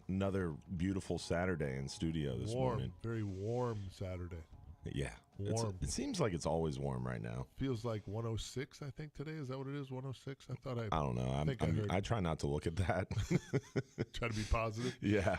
another beautiful Saturday in studio this morning. Very warm Saturday. Yeah. Warm. It seems like it's always warm right now. Feels like 106, I think, today. Is that what it is, 106? I don't know. I try not to look at that. Try to be positive. Yeah.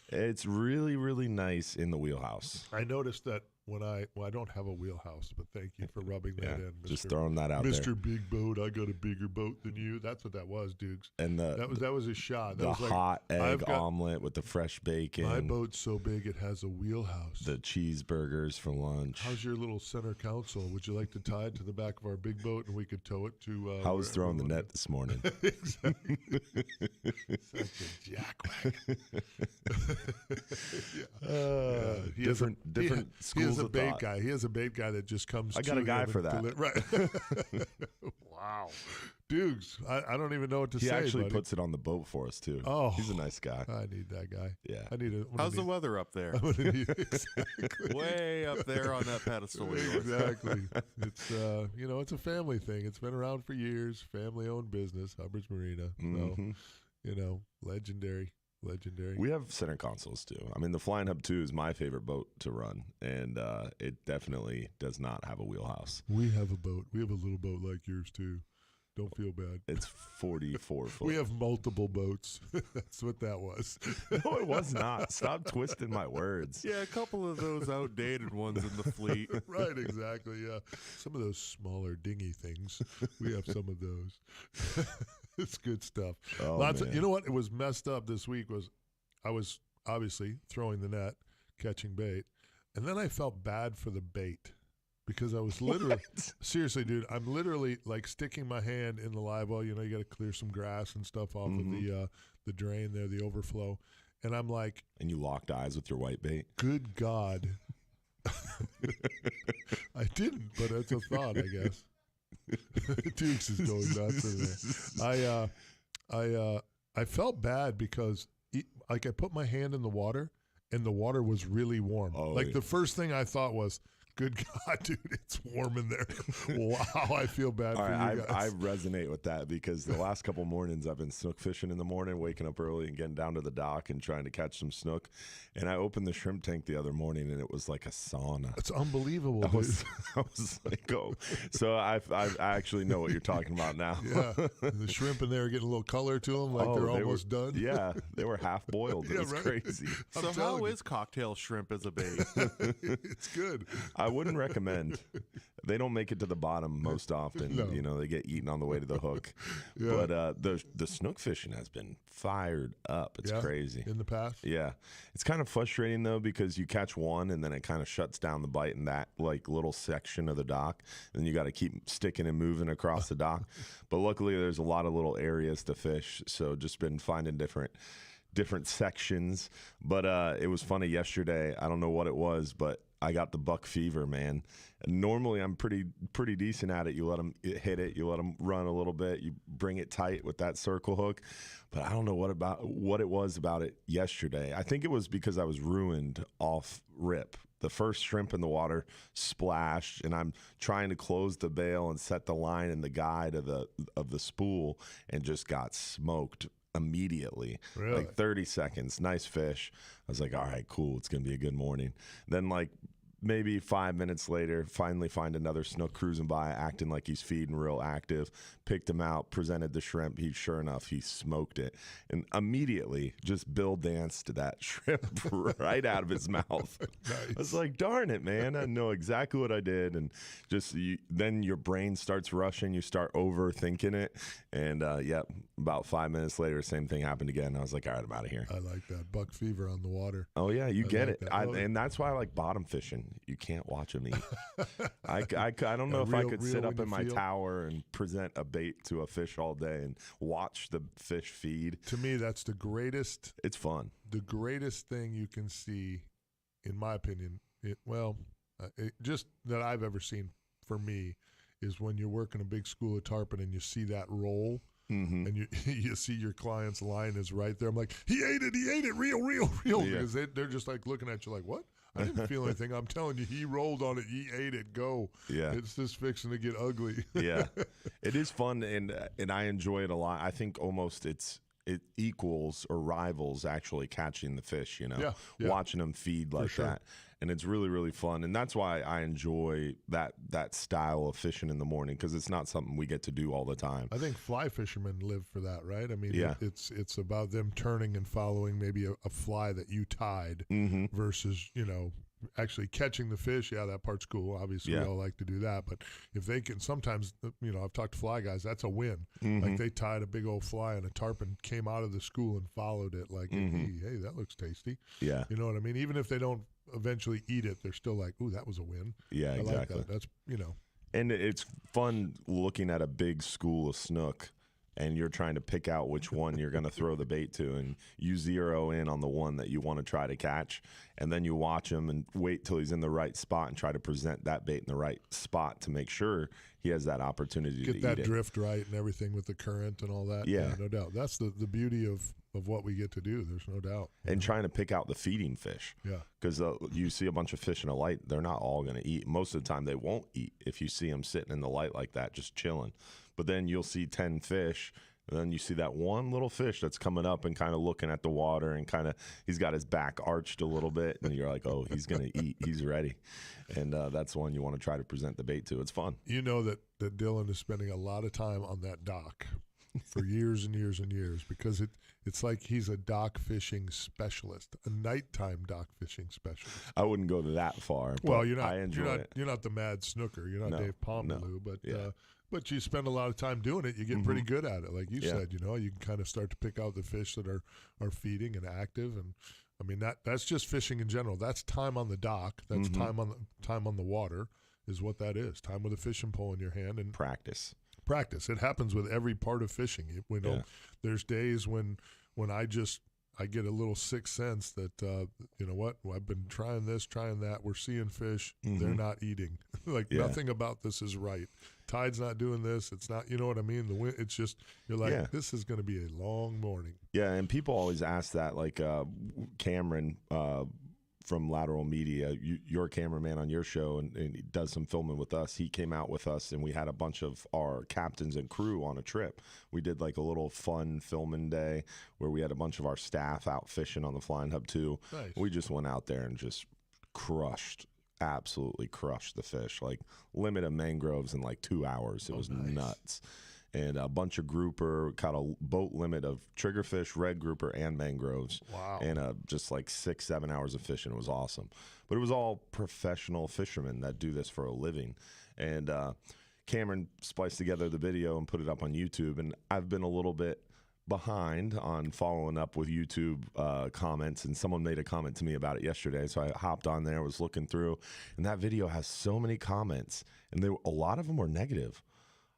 It's really, really nice in the wheelhouse. I noticed that when I don't have a wheelhouse, but thank you for rubbing that in, Mr. Just throwing that out there. Mr. Big Boat, I got a bigger boat than you. That's what that was, Dukes. And that was a shot. That the was like, hot egg omelet with the fresh bacon. My boat's so big it has a wheelhouse. The cheeseburgers for lunch. How's your little center console? Would you like to tie it to the back of our big boat and we could tow it to? I was throwing the net this morning. Exactly. Such a jackwagon. Different schools of bait thought. guy. He has a bait guy that just comes. I got a guy for that. Right. Wow. Dukes, I don't even know what to say. He actually buddy. puts it on the boat for us too. Oh, he's a nice guy. I need that guy. Yeah. How's the weather up there? Exactly. Way up there on that pedestal. Exactly. It's it's a family thing. It's been around for years. Family-owned business, Hubbard's Marina. Mm-hmm. So, legendary. We have center consoles too. I mean, the Flying Hub 2 is my favorite boat to run, and it definitely does not have a wheelhouse. We have a boat. We have a little boat like yours too. Don't feel bad. It's 44 foot. We have multiple boats. That's what that was. No, it was not. Stop twisting my words. Yeah, a couple of those outdated ones in the fleet. Right, exactly, yeah. Some of those smaller dinghy things, we have some of those. It's good stuff. Oh, You know what? It was messed up this week was I was obviously throwing the net, catching bait, and then I felt bad for the bait. Because I was literally, seriously, dude, I'm literally like sticking my hand in the live well. You know, you got to clear some grass and stuff off of the drain there, the overflow. And I'm like. And you locked eyes with your white bait? Good God. I didn't, but it's a thought, I guess. Dukes is going nuts in there. I felt bad because I put my hand in the water and the water was really warm. Oh, the first thing I thought was, good God, dude, it's warm in there. Wow, I feel bad for you guys. I resonate with that because the last couple mornings I've been snook fishing in the morning, waking up early and getting down to the dock and trying to catch some snook. And I opened the shrimp tank the other morning and it was like a sauna. It's unbelievable, I was like, oh. So I actually know what you're talking about now. Yeah, the shrimp in there getting a little color to them, like they're almost done. Yeah, they were half boiled. It was crazy. So how is cocktail shrimp as a bait? It's good. I wouldn't recommend. They don't make it to the bottom most often. No. You know, they get eaten on the way to the hook. Yeah. But the snook fishing has been fired up. It's crazy. In the past? Yeah. It's kind of frustrating, though, because you catch one and then it kind of shuts down the bite in that like little section of the dock. And then you got to keep sticking and moving across the dock. But luckily, there's a lot of little areas to fish. So just been finding different sections. But it was funny yesterday. I don't know what it was, but I got the buck fever, man. And normally I'm pretty decent at it. You let them hit it, you let them run a little bit, you bring it tight with that circle hook. But I don't know what it was about it yesterday. I think it was because I was ruined off rip. The first shrimp in the water splashed, and I'm trying to close the bail and set the line in the guide of the spool, and just got smoked immediately. Really? Like 30 seconds. Nice fish. I was like, all right, cool. It's going to be a good morning. Then like maybe 5 minutes later, finally find another snook cruising by, acting like he's feeding real active. Picked him out, presented the shrimp. Sure enough, he smoked it. And immediately just Bill danced that shrimp right out of his mouth. Nice. I was like, darn it, man. I know exactly what I did. And just then your brain starts rushing. You start overthinking it. And about 5 minutes later, same thing happened again. I was like, all right, I'm out of here. I like that. Buck fever on the water. Oh, yeah, you get like it. That. And that's why I like bottom fishing. You can't watch them eat. I don't know if I could sit up in my tower and present a bait to a fish all day and watch the fish feed. To me, that's the greatest. It's fun. The greatest thing you can see, in my opinion, just that I've ever seen for me, is when you're working a big school of tarpon and you see that roll. Mm-hmm. And you see your client's line is right there. I'm like, he ate it, real. Yeah. Because they're just like looking at you like, what? I didn't feel anything. I'm telling you, he rolled on it. He ate it. Go. Yeah. It's just fixing to get ugly. Yeah. It is fun, and I enjoy it a lot. I think almost it's it equals or rivals actually catching the fish, Yeah. watching them feed like sure. that. And it's really, really fun. And that's why I enjoy that style of fishing in the morning, because it's not something we get to do all the time. I think fly fishermen live for that, right? I mean, Yeah. it's about them turning and following maybe a fly that you tied versus, actually catching the fish. Yeah, that part's cool. Obviously, we all like to do that. But if they can, sometimes, I've talked to fly guys, that's a win. Like they tied a big old fly in a tarpon, came out of the school and followed it. Like, hey, that looks tasty. Yeah. You know what I mean? Even if they don't eventually eat it, they're still like, ooh, that was a win. Yeah, I exactly. like that. That's, And it's fun looking at a big school of snook, and you're trying to pick out which one you're going to throw the bait to, and you zero in on the one that you want to try to catch, and then you watch him and wait till he's in the right spot and try to present that bait in the right spot to make sure he has that opportunity to eat it. Get that drift right and everything with the current and all that. Yeah. No doubt. That's the beauty of what we get to do. There's no doubt. And trying to pick out the feeding fish. Yeah. Because you see a bunch of fish in a light, they're not all going to eat. Most of the time they won't eat if you see them sitting in the light like that, just chilling. But then you'll see 10 fish, and then you see that one little fish that's coming up and kind of looking at the water, and kind of he's got his back arched a little bit, and you're like, oh, he's going to eat. He's ready. And that's the one you want to try to present the bait to. It's fun. You know that Dylan is spending a lot of time on that dock for years and years and years, because it's like he's a dock fishing specialist, a nighttime dock fishing specialist. I wouldn't go that far. But Well, I enjoy it. You're not the mad snooker. You're not No, Dave Pomerleau, no. but you spend a lot of time doing it. You get pretty good at it, like you said. You can kind of start to pick out the fish that are feeding and active, and I mean that's just fishing in general. That's time on the dock. That's time on the water is what that is. Time with a fishing pole in your hand and Practice. It happens with every part of fishing. There's days when I get a little sixth sense that I've been trying this, trying that. We're seeing fish. They're not eating. Nothing about this is right. Tide's not doing this. It's not. You know what I mean? The wind. It's just you're like, this is going to be a long morning. Yeah, and people always ask that. Like Cameron from Lateral Media, your cameraman on your show, and he does some filming with us. He came out with us, and we had a bunch of our captains and crew on a trip. We did like a little fun filming day where we had a bunch of our staff out fishing on the Flying Hub 2. Nice. We just went out there and just absolutely crushed the fish. Like limit of mangroves in like 2 hours. It was nuts. And a bunch of grouper, caught a boat limit of triggerfish, red grouper, and mangroves. Wow. And just like 6-7 hours of fishing. It was awesome. But it was all professional fishermen that do this for a living. And Cameron spliced together the video and put it up on YouTube. And I've been a little bit behind on following up with YouTube comments, and someone made a comment to me about it yesterday, so I hopped on there, was looking through, and that video has so many comments, and a lot of them were negative.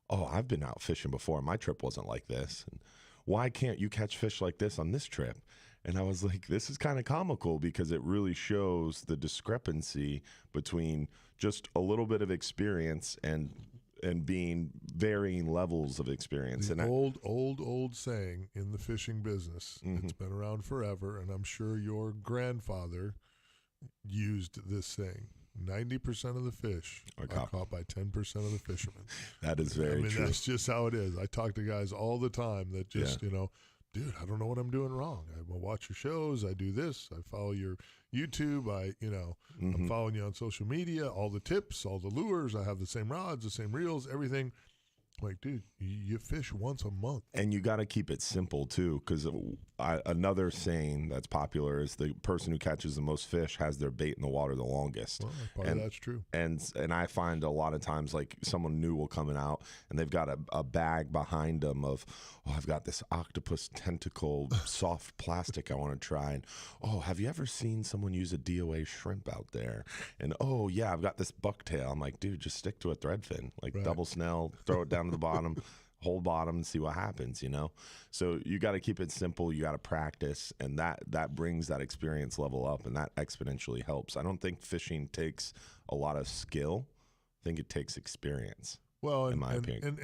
Oh, I've been out fishing before. My trip wasn't like this. And why can't you catch fish like this on this trip? And I was like, this is kind of comical, because it really shows the discrepancy between just a little bit of experience and being varying levels of experience. The old saying in the fishing business. It's been around forever, and I'm sure your grandfather used this saying. 90% of the fish are caught by 10% of the fishermen. That is very true. That's just how it is. I talk to guys all the time that just, dude, I don't know what I'm doing wrong. I will watch your shows. I do this. I follow your YouTube. I'm following you on social media, all the tips, all the lures. I have the same rods, the same reels, everything. Like, dude, you fish once a month. And you got to keep it simple, too, because another saying that's popular is the person who catches the most fish has their bait in the water the longest. Well, part of that's true. And I find a lot of times, like, someone new will come out, and they've got a bag behind them of, I've got this octopus tentacle soft plastic I want to try. And, have you ever seen someone use a DOA shrimp out there? And, yeah, I've got this bucktail. I'm like, dude, just stick to a thread fin. Like, double snell, throw it down to the bottom, whole bottom, and see what happens, So you got to keep it simple. You got to practice, and that brings that experience level up, and that exponentially helps. I don't think fishing takes a lot of skill. I think it takes experience. Well, in my opinion,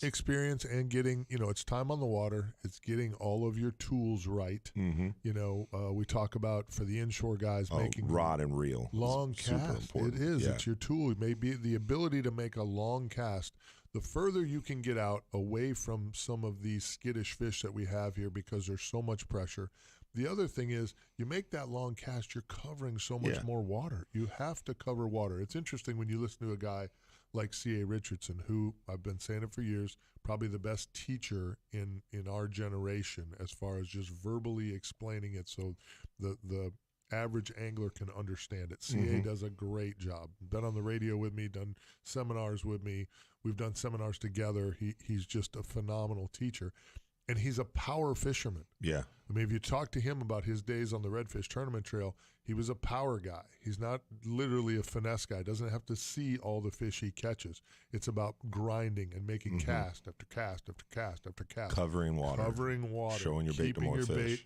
experience and getting, it's time on the water. It's getting all of your tools right. We talk about, for the inshore guys, making rod and reel, long cast. It is. Yeah. It's your tool. It may be the ability to make a long cast. the further you can get out away from some of these skittish fish that we have here because there's so much pressure. The other thing is you make that long cast, you're covering so much more water. You have to cover water. It's interesting when you listen to a guy like C.A. Richardson, who, I've been saying it for years, probably the best teacher in our generation as far as just verbally explaining it so the average angler can understand it. C.A. does a great job. Been on the radio with me, done seminars with me. We've done seminars together. He's just a phenomenal teacher. And he's a power fisherman. Yeah. I mean, if you talk to him about his days on the Redfish Tournament Trail, he was a power guy. He's not literally a finesse guy. Doesn't have to see all the fish he catches. It's about grinding and making cast after cast after cast after cast. Covering water. Showing your bait to more fish.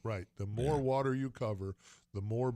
Right. The more water you cover, the more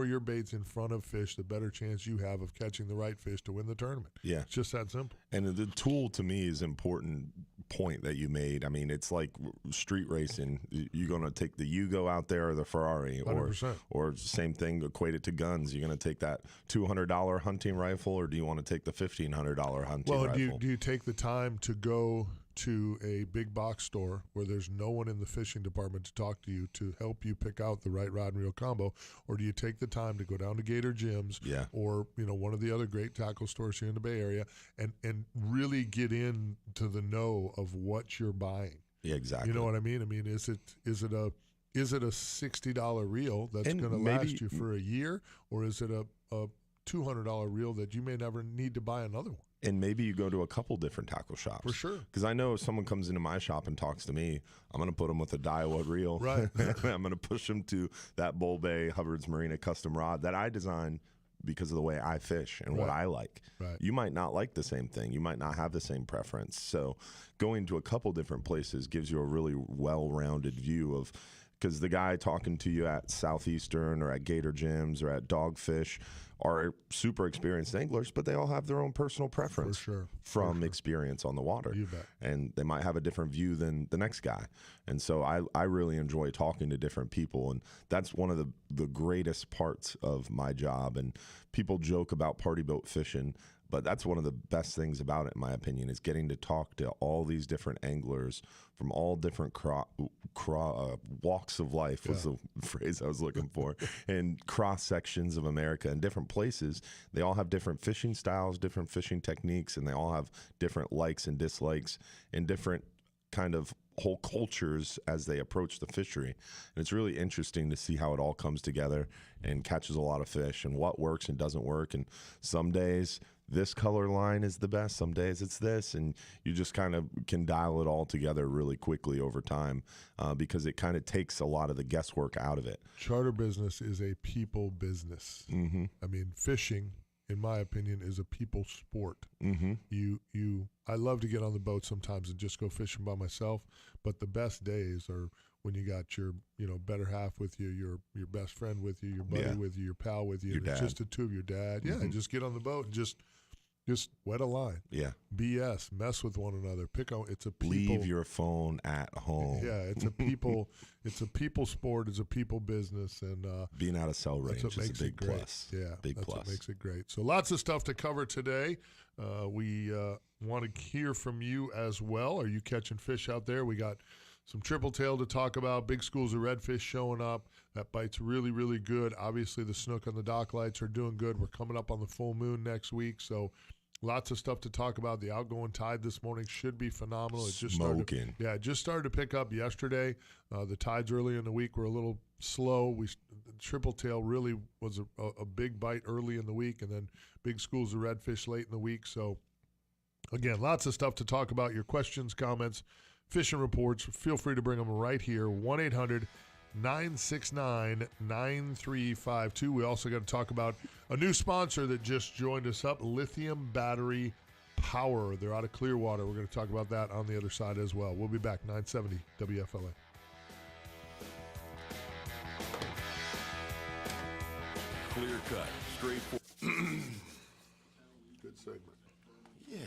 your bait's in front of fish, the better chance you have of catching the right fish to win the tournament. Yeah. It's just that simple. And the tool to me is important point that you made. I mean, it's like street racing. You're going to take the Yugo out there or the Ferrari, 100%. or same thing, equate it to guns. You're going to take that $200 hunting rifle, or do you want to take the $1,500 hunting rifle? Well, do you take the time to go to a big box store where there's no one in the fishing department to talk to you to help you pick out the right rod and reel combo, or do you take the time to go down to Gator Gyms or one of the other great tackle stores here in the Bay Area and really get into the know of what you're buying? Yeah, exactly. You know what I mean? I mean, is it a $60 reel that's going to last you for a year, or is it a $200 reel that you may never need to buy another one? And maybe you go to a couple different tackle shops. For sure. Because I know if someone comes into my shop and talks to me, I'm going to put them with a Daiwa reel. Right. I'm going to push them to that Bull Bay Hubbard's Marina custom rod that I designed because of the way I fish and what I like. Right. You might not like the same thing. You might not have the same preference. So going to a couple different places gives you a really well-rounded view of, because the guy talking to you at Southeastern or at Gator Gyms or at Dogfish are super experienced anglers, but they all have their own personal preference from experience on the water. You bet. And they might have a different view than the next guy. And so I really enjoy talking to different people. And that's one of the greatest parts of my job. And people joke about party boat fishing, but that's one of the best things about it, in my opinion, is getting to talk to all these different anglers from all different walks of life was the phrase I was looking for, and cross sections of America and different places. They all have different fishing styles, different fishing techniques, and they all have different likes and dislikes and different kind of whole cultures as they approach the fishery. And it's really interesting to see how it all comes together and catches a lot of fish and what works and doesn't work. And some days this color line is the best, some days it's this, and you just kind of can dial it all together really quickly over time because it kind of takes a lot of the guesswork out of it. Charter business is a people business. I mean, fishing, in my opinion, is a people sport. I love to get on the boat sometimes and just go fishing by myself, but the best days are when you got your better half with you, your best friend with you, your buddy with you, your pal with you, your and it's dad. just the two of your dad. And just get on the boat and just wet a line. Yeah. BS, mess with one another. It's a people. Leave your phone at home. Yeah, it's a people. It's a people sport. It's a people business, and being out of cell range is a big great. plus. Yeah, big that's plus. what makes it great. So lots of stuff to cover today. We want to hear from you as well. Are you catching fish out there? We got some triple tail to talk about. Big schools of redfish showing up. That bite's really, really good. Obviously, the snook on the dock lights are doing good. We're coming up on the full moon next week, so lots of stuff to talk about. The outgoing tide this morning should be phenomenal. It just started to pick up yesterday. The tides early in the week were a little slow. Triple tail really was a big bite early in the week, and then big schools of redfish late in the week. So, again, lots of stuff to talk about. Your questions, comments, fishing reports, feel free to bring them right here. 1-800-969-9352. We also got to talk about a new sponsor that just joined us up, Lithium Battery Power. They're out of Clearwater. We're going to talk about that on the other side as well. We'll be back, 970 WFLA. Clear cut, straightforward. Good segment. Yeah.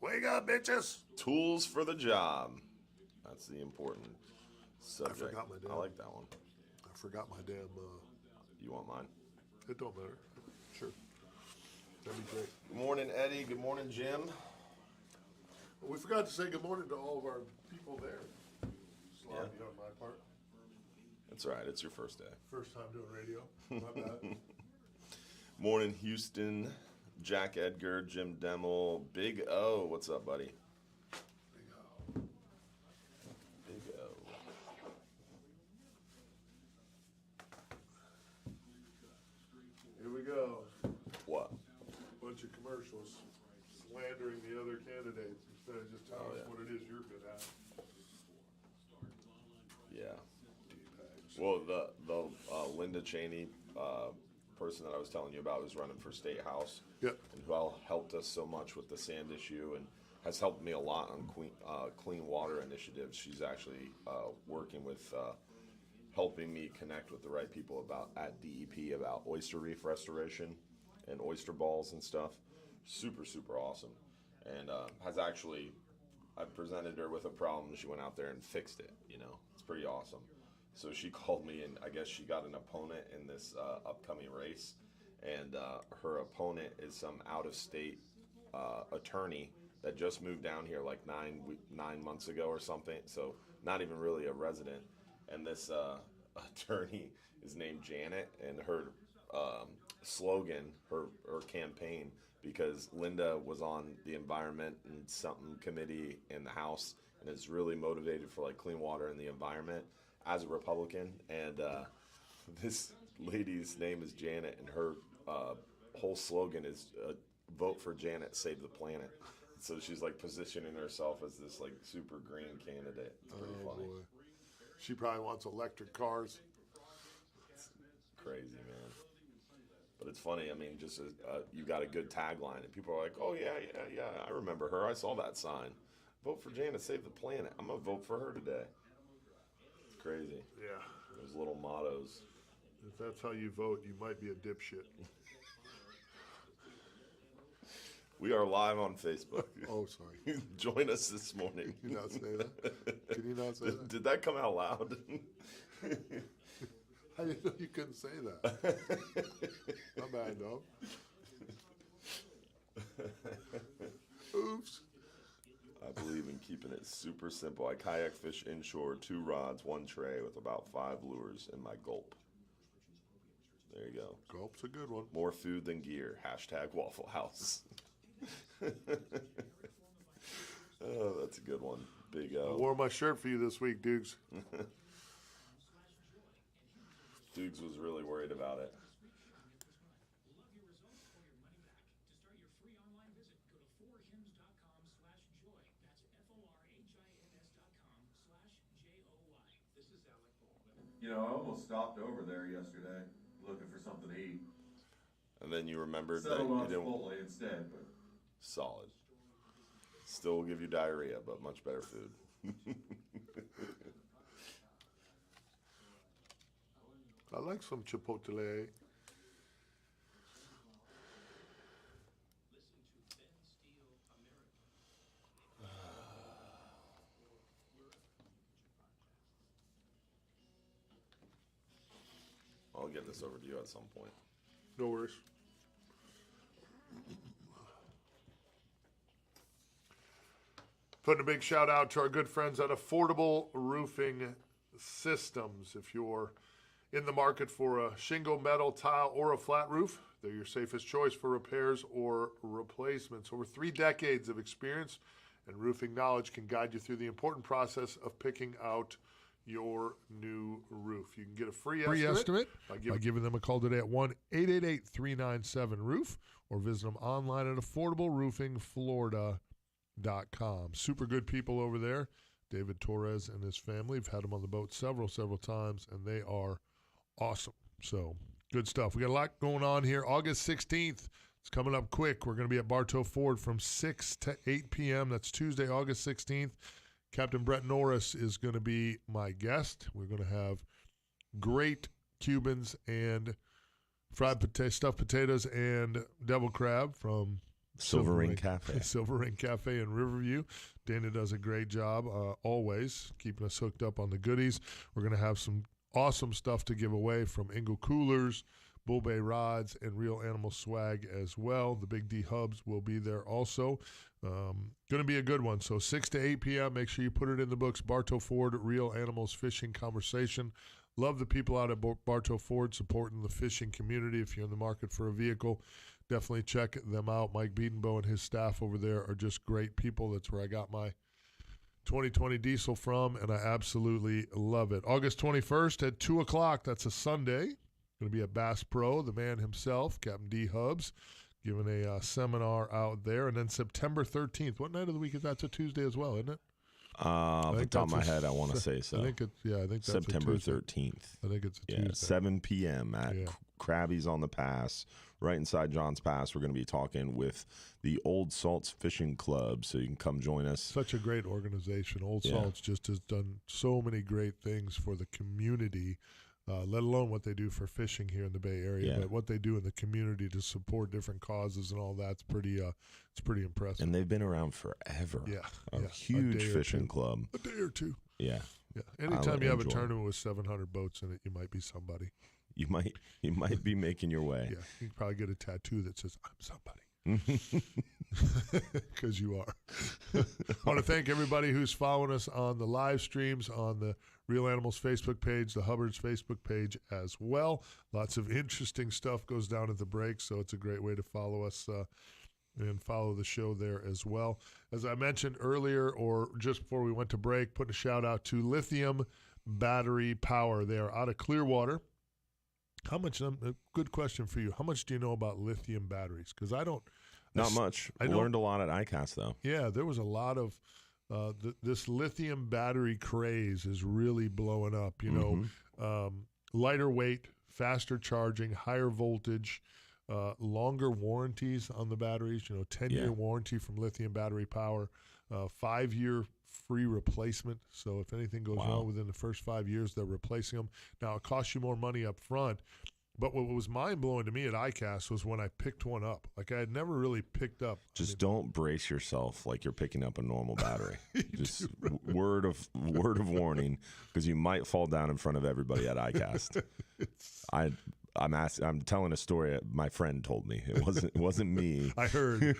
Wake up, bitches. Tools for the job. That's the important subject. I forgot my damn. I like that one. I forgot my damn. You want mine? It don't matter. Sure. That'd be great. Good morning, Eddie. Good morning, Jim. Well, we forgot to say good morning to all of our people there. Sloppy on my part. That's all right. It's your first day. First time doing radio. My bad. Morning, Houston. Jack Edgar, Jim Demmel, Big O. What's up, buddy? Big O. Here we go. What? Bunch of commercials slandering the other candidates instead of just telling us what it is you're good at. Yeah. Well, the Linda Cheney person that I was telling you about who's running for State House, Yep. and who helped us so much with the sand issue and has helped me a lot on clean water initiatives. She's actually working with helping me connect with the right people at DEP about oyster reef restoration and oyster balls and stuff. Super, super awesome. And I presented her with a problem. She went out there and fixed it, It's pretty awesome. So she called me, and I guess she got an opponent in this upcoming race. And her opponent is some out-of-state attorney that just moved down here like 9 months ago or something. So not even really a resident. And this attorney is named Janet, and her slogan, her campaign, because Linda was on the environment and something committee in the House and is really motivated for like clean water and the environment as a Republican. And this lady's name is Janet, and her whole slogan is vote for Janet, save the planet. So she's like positioning herself as this like super green candidate. It's pretty funny. Boy. She probably wants electric cars. It's crazy, man. But it's funny. I mean, just you got a good tagline, and people are like, "Oh yeah, I remember her. I saw that sign. Vote for Janet, save the planet. I'm gonna vote for her today." It's crazy. Yeah. Those little mottos. If that's how you vote, you might be a dipshit. We are live on Facebook. Oh, sorry. Join us this morning. Can you not say that? Can you not say that? Did that come out loud? I didn't know you couldn't say that. My bad, dog. Oops. I believe in keeping it super simple. I kayak fish inshore, 2 rods, 1 tray with about 5 lures in my gulp. There you go. Gulp's a good one. More food than gear. # Waffle House. Oh, that's a good one. Big O. I wore my shirt for you this week, Dukes. Dukes was really worried about it. I almost stopped over there yesterday looking for something to eat. And then you remembered that Settled you on didn't. Chipotle instead, but Solid. Still will give you diarrhea, but much better food. I like some Chipotle. I'll get this over to you at some point. No worries. Putting a big shout out to our good friends at Affordable Roofing Systems. If you're in the market for a shingle, metal, tile, or a flat roof, they're your safest choice for repairs or replacements. Over 3 decades of experience and roofing knowledge can guide you through the important process of picking out your new roof. You can get a free estimate by giving them a call today at 1-888-397-ROOF or visit them online at affordableroofingflorida.com. Super good people over there. David Torres and his family. We've had them on the boat several times, and they are awesome. So, good stuff. We got a lot going on here. August 16th. It's coming up quick. We're going to be at Bartow Ford from 6 to 8 p.m. That's Tuesday, August 16th. Captain Brett Norris is going to be my guest. We're going to have great Cubans and stuffed potatoes and devil crab from Silver Ring Cafe. Silver Ring Cafe in Riverview. Dana does a great job always keeping us hooked up on the goodies. We're going to have some awesome stuff to give away, from Engel coolers, Bull Bay Rods, and Real Animal Swag as well. The Big D Hubs will be there also. Going to be a good one. So 6 to 8 p.m., make sure you put it in the books. Bartow Ford, Real Animals Fishing Conversation. Love the people out at Bartow Ford supporting the fishing community. If you're in the market for a vehicle, definitely check them out. Mike Biedenbow and his staff over there are just great people. That's where I got my 2020 diesel from, and I absolutely love it. August 21st at 2 o'clock, that's a Sunday. Going to be at Bass Pro, the man himself, Captain D. Hubbs, giving a seminar out there. And then September 13th, what night of the week is that? It's a Tuesday as well, isn't it? Off the top of my head, I want to say so. I think that's September 13th. I think it's a Tuesday. 7 p.m. at Krabby's on the Pass, right inside John's Pass. We're going to be talking with the Old Salts Fishing Club, so you can come join us. Such a great organization. Old Salts just has done so many great things for the community, let alone what they do for fishing here in the Bay Area, but what they do in the community to support different causes and all that's pretty impressive. And they've been around forever. A huge fishing club. A day or two. Yeah. Anytime you have a tournament with 700 boats in it, you might be somebody. You might be making your way. Yeah, you can probably get a tattoo that says, "I'm somebody." Because you are. I want to thank everybody who's following us on the live streams, on the Real Animals Facebook page, the Hubbard's Facebook page as well. Lots of interesting stuff goes down at the break, so it's a great way to follow us and follow the show there as well. As I mentioned earlier, or just before we went to break, putting a shout out to Lithium Battery Power. They are out of Clearwater. How much? A good question for you. How much do you know about lithium batteries? Because I don't. Not much. I learned a lot at ICAST, though. Yeah, there was a lot of this lithium battery craze is really blowing up. You know, lighter weight, faster charging, higher voltage, longer warranties on the batteries. 10-year warranty from Lithium Battery Power, 5-year free replacement. So if anything goes wrong within the first 5 years, they're replacing them. Now, it costs you more money up front. But what was mind-blowing to me at ICAST was when I picked one up. Like, I had never really picked up. Don't brace yourself like you're picking up a normal battery. Just word of warning, because you might fall down in front of everybody at ICAST. I'm telling a story my friend told me. It wasn't me. I heard.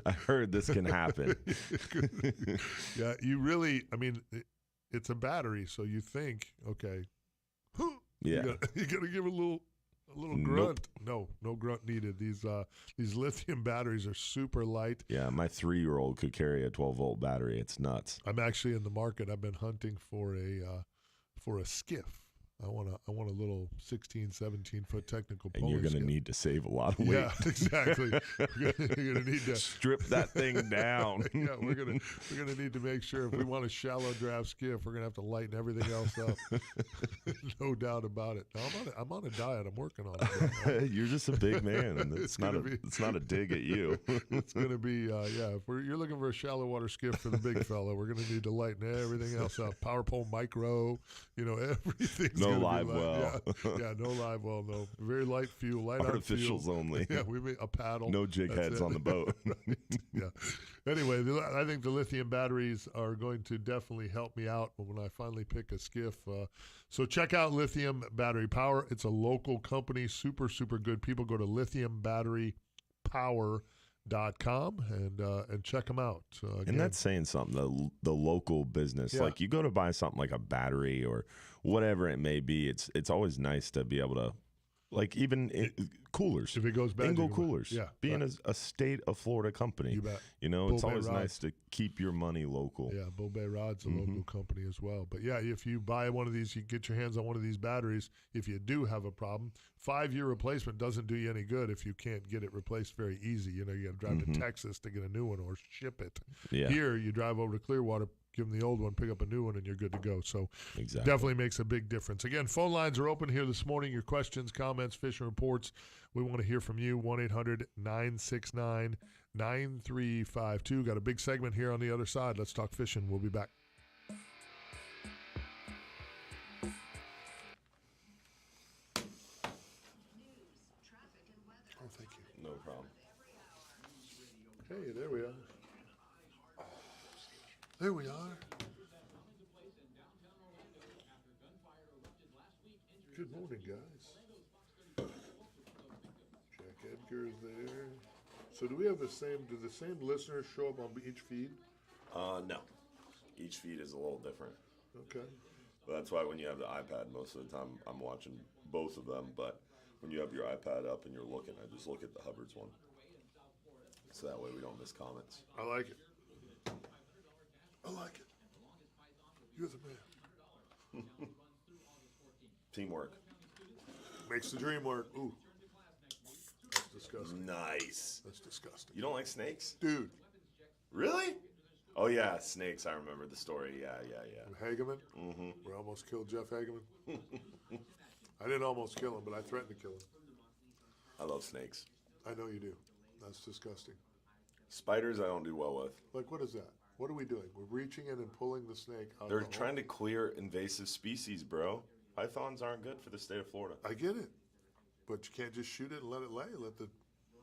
I heard this can happen. Yeah, you really, it's a battery, so you think, okay, you gotta give a little grunt. Nope. No grunt needed. These lithium batteries are super light. Yeah, my 3-year-old could carry a 12-volt battery. It's nuts. I'm actually in the market. I've been hunting for a skiff. I want a little 16, 17-foot technical and you're going to need to save a lot of weight. Yeah, exactly. You're going to need to strip that thing down. Yeah, we're going to need to make sure if we want a shallow draft skiff, we're going to have to lighten everything else up. No doubt about it. No, I'm on a diet. I'm working on it. You're just a big man. It's not a dig at you. It's going to be if you're looking for a shallow water skiff for the big fella, we're going to need to lighten everything else up. Power pole micro, everything. No live well. Yeah, no live well, no. Very light fuel, light artificials only. Yeah, we made a paddle. No jig heads on the boat. Right. Yeah. Anyway, I think the lithium batteries are going to definitely help me out when I finally pick a skiff. So check out Lithium Battery Power. It's a local company, super, super good people. Go to lithiumbatterypower.com and check them out. And that's saying something, the local business. Yeah. Like, you go to buy something like a battery or whatever it may be, it's always nice to be able to, like, even coolers. If it goes bad, Engel Coolers. Being a state of Florida company. You bet. It's always nice to keep your money local. Yeah, Bull Bay Rod's a local company as well. But yeah, if you buy one of these, you get your hands on one of these batteries. If you do have a problem, 5-year replacement doesn't do you any good if you can't get it replaced very easy. You got to drive to Texas to get a new one or ship it. Yeah. Here, you drive over to Clearwater, give them the old one, pick up a new one, and you're good to go. So definitely makes a big difference. Again, phone lines are open here this morning. Your questions, comments, fishing reports, we want to hear from you. 1-800-969-9352. Got a big segment here on the other side. Let's talk fishing. We'll be back. Oh, thank you. No problem. Hey, there we are. There we are. Good morning, guys. Edgar's there. So do we have the same? Do the same listeners show up on each feed? No. Each feed is a little different. Okay. That's why when you have the iPad, most of the time I'm watching both of them. But when you have your iPad up and you're looking, I just look at the Hubbard's one. So that way we don't miss comments. I like it. I like it. You're the man. Teamwork. Makes the dream work. Ooh. That's disgusting. Nice. That's disgusting. You don't like snakes? Dude. Really? Oh, yeah, snakes. I remember the story. Yeah. Hageman? Mm-hmm. We almost killed Jeff Hageman. I didn't almost kill him, but I threatened to kill him. I love snakes. I know you do. That's disgusting. Spiders I don't do well with. Like, what is that? What are we doing? We're reaching in and pulling the snake out They're of the trying to clear invasive species, bro. Pythons aren't good for the state of Florida. I get it. But you can't just shoot it and let it lay. Let the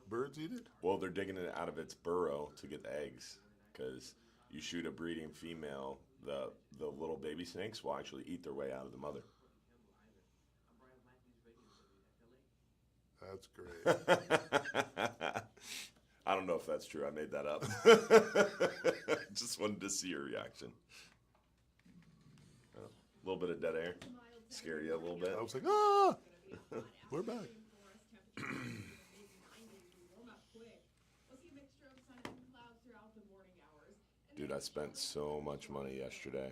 birds eat it. Well, they're digging it out of its burrow to get the eggs. Because you shoot a breeding female, the little baby snakes will actually eat their way out of the mother. That's great. I don't know if that's true. I made that up. Just wanted to see your reaction. A little bit of dead air. Scare you a little bit. I was like, ah! We're back. Dude, I spent so much money yesterday.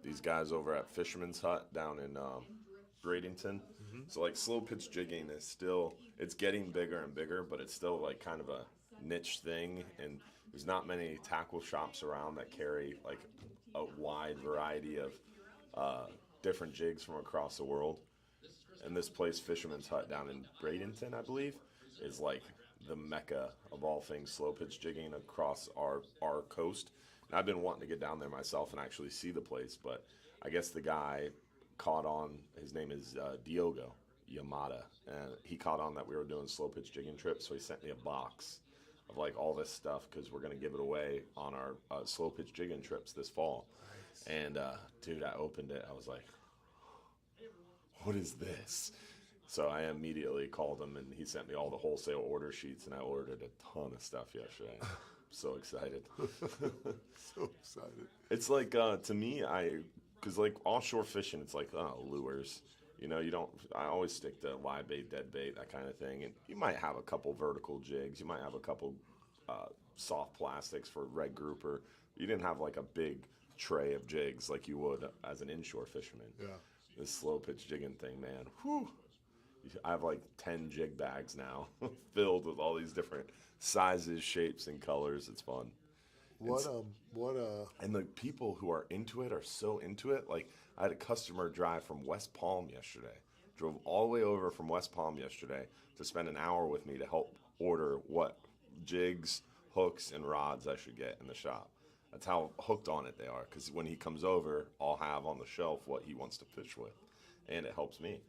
These guys over at Fisherman's Hut down in Bradenton. So like slow pitch jigging is still, it's getting bigger and bigger, but it's still like kind of a niche thing. And there's not many tackle shops around that carry like a wide variety of different jigs from across the world. And this place, Fisherman's Hut down in Bradenton, I believe, is like the mecca of all things slow pitch jigging across our coast. And I've been wanting to get down there myself and actually see the place, but I guess the guy caught on, his name is Diogo Yamada, and he caught on that we were doing slow pitch jigging trips, so he sent me a box of like all this stuff because we're going to give it away on our slow pitch jigging trips this fall. Nice. And dude, I opened it, I was like, what is this? So I immediately called him, and he sent me all the wholesale order sheets, and I ordered a ton of stuff yesterday. So excited. So excited. It's like, to me, because like offshore fishing, it's like, lures. You know, I always stick to live bait, dead bait, that kind of thing. And you might have a couple vertical jigs. You might have a couple soft plastics for red grouper. You didn't have like a big tray of jigs like you would as an inshore fisherman. Yeah. This slow pitch jigging thing, man. Whew. I have like 10 jig bags now filled with all these different sizes, shapes, and colors. It's fun. And the people who are into it are so into it. Like, I had a customer drive from West Palm yesterday. Drove all the way over from West Palm yesterday to spend an hour with me to help order what jigs, hooks, and rods I should get in the shop. That's how hooked on it they are. Because when he comes over, I'll have on the shelf what he wants to fish with. And it helps me.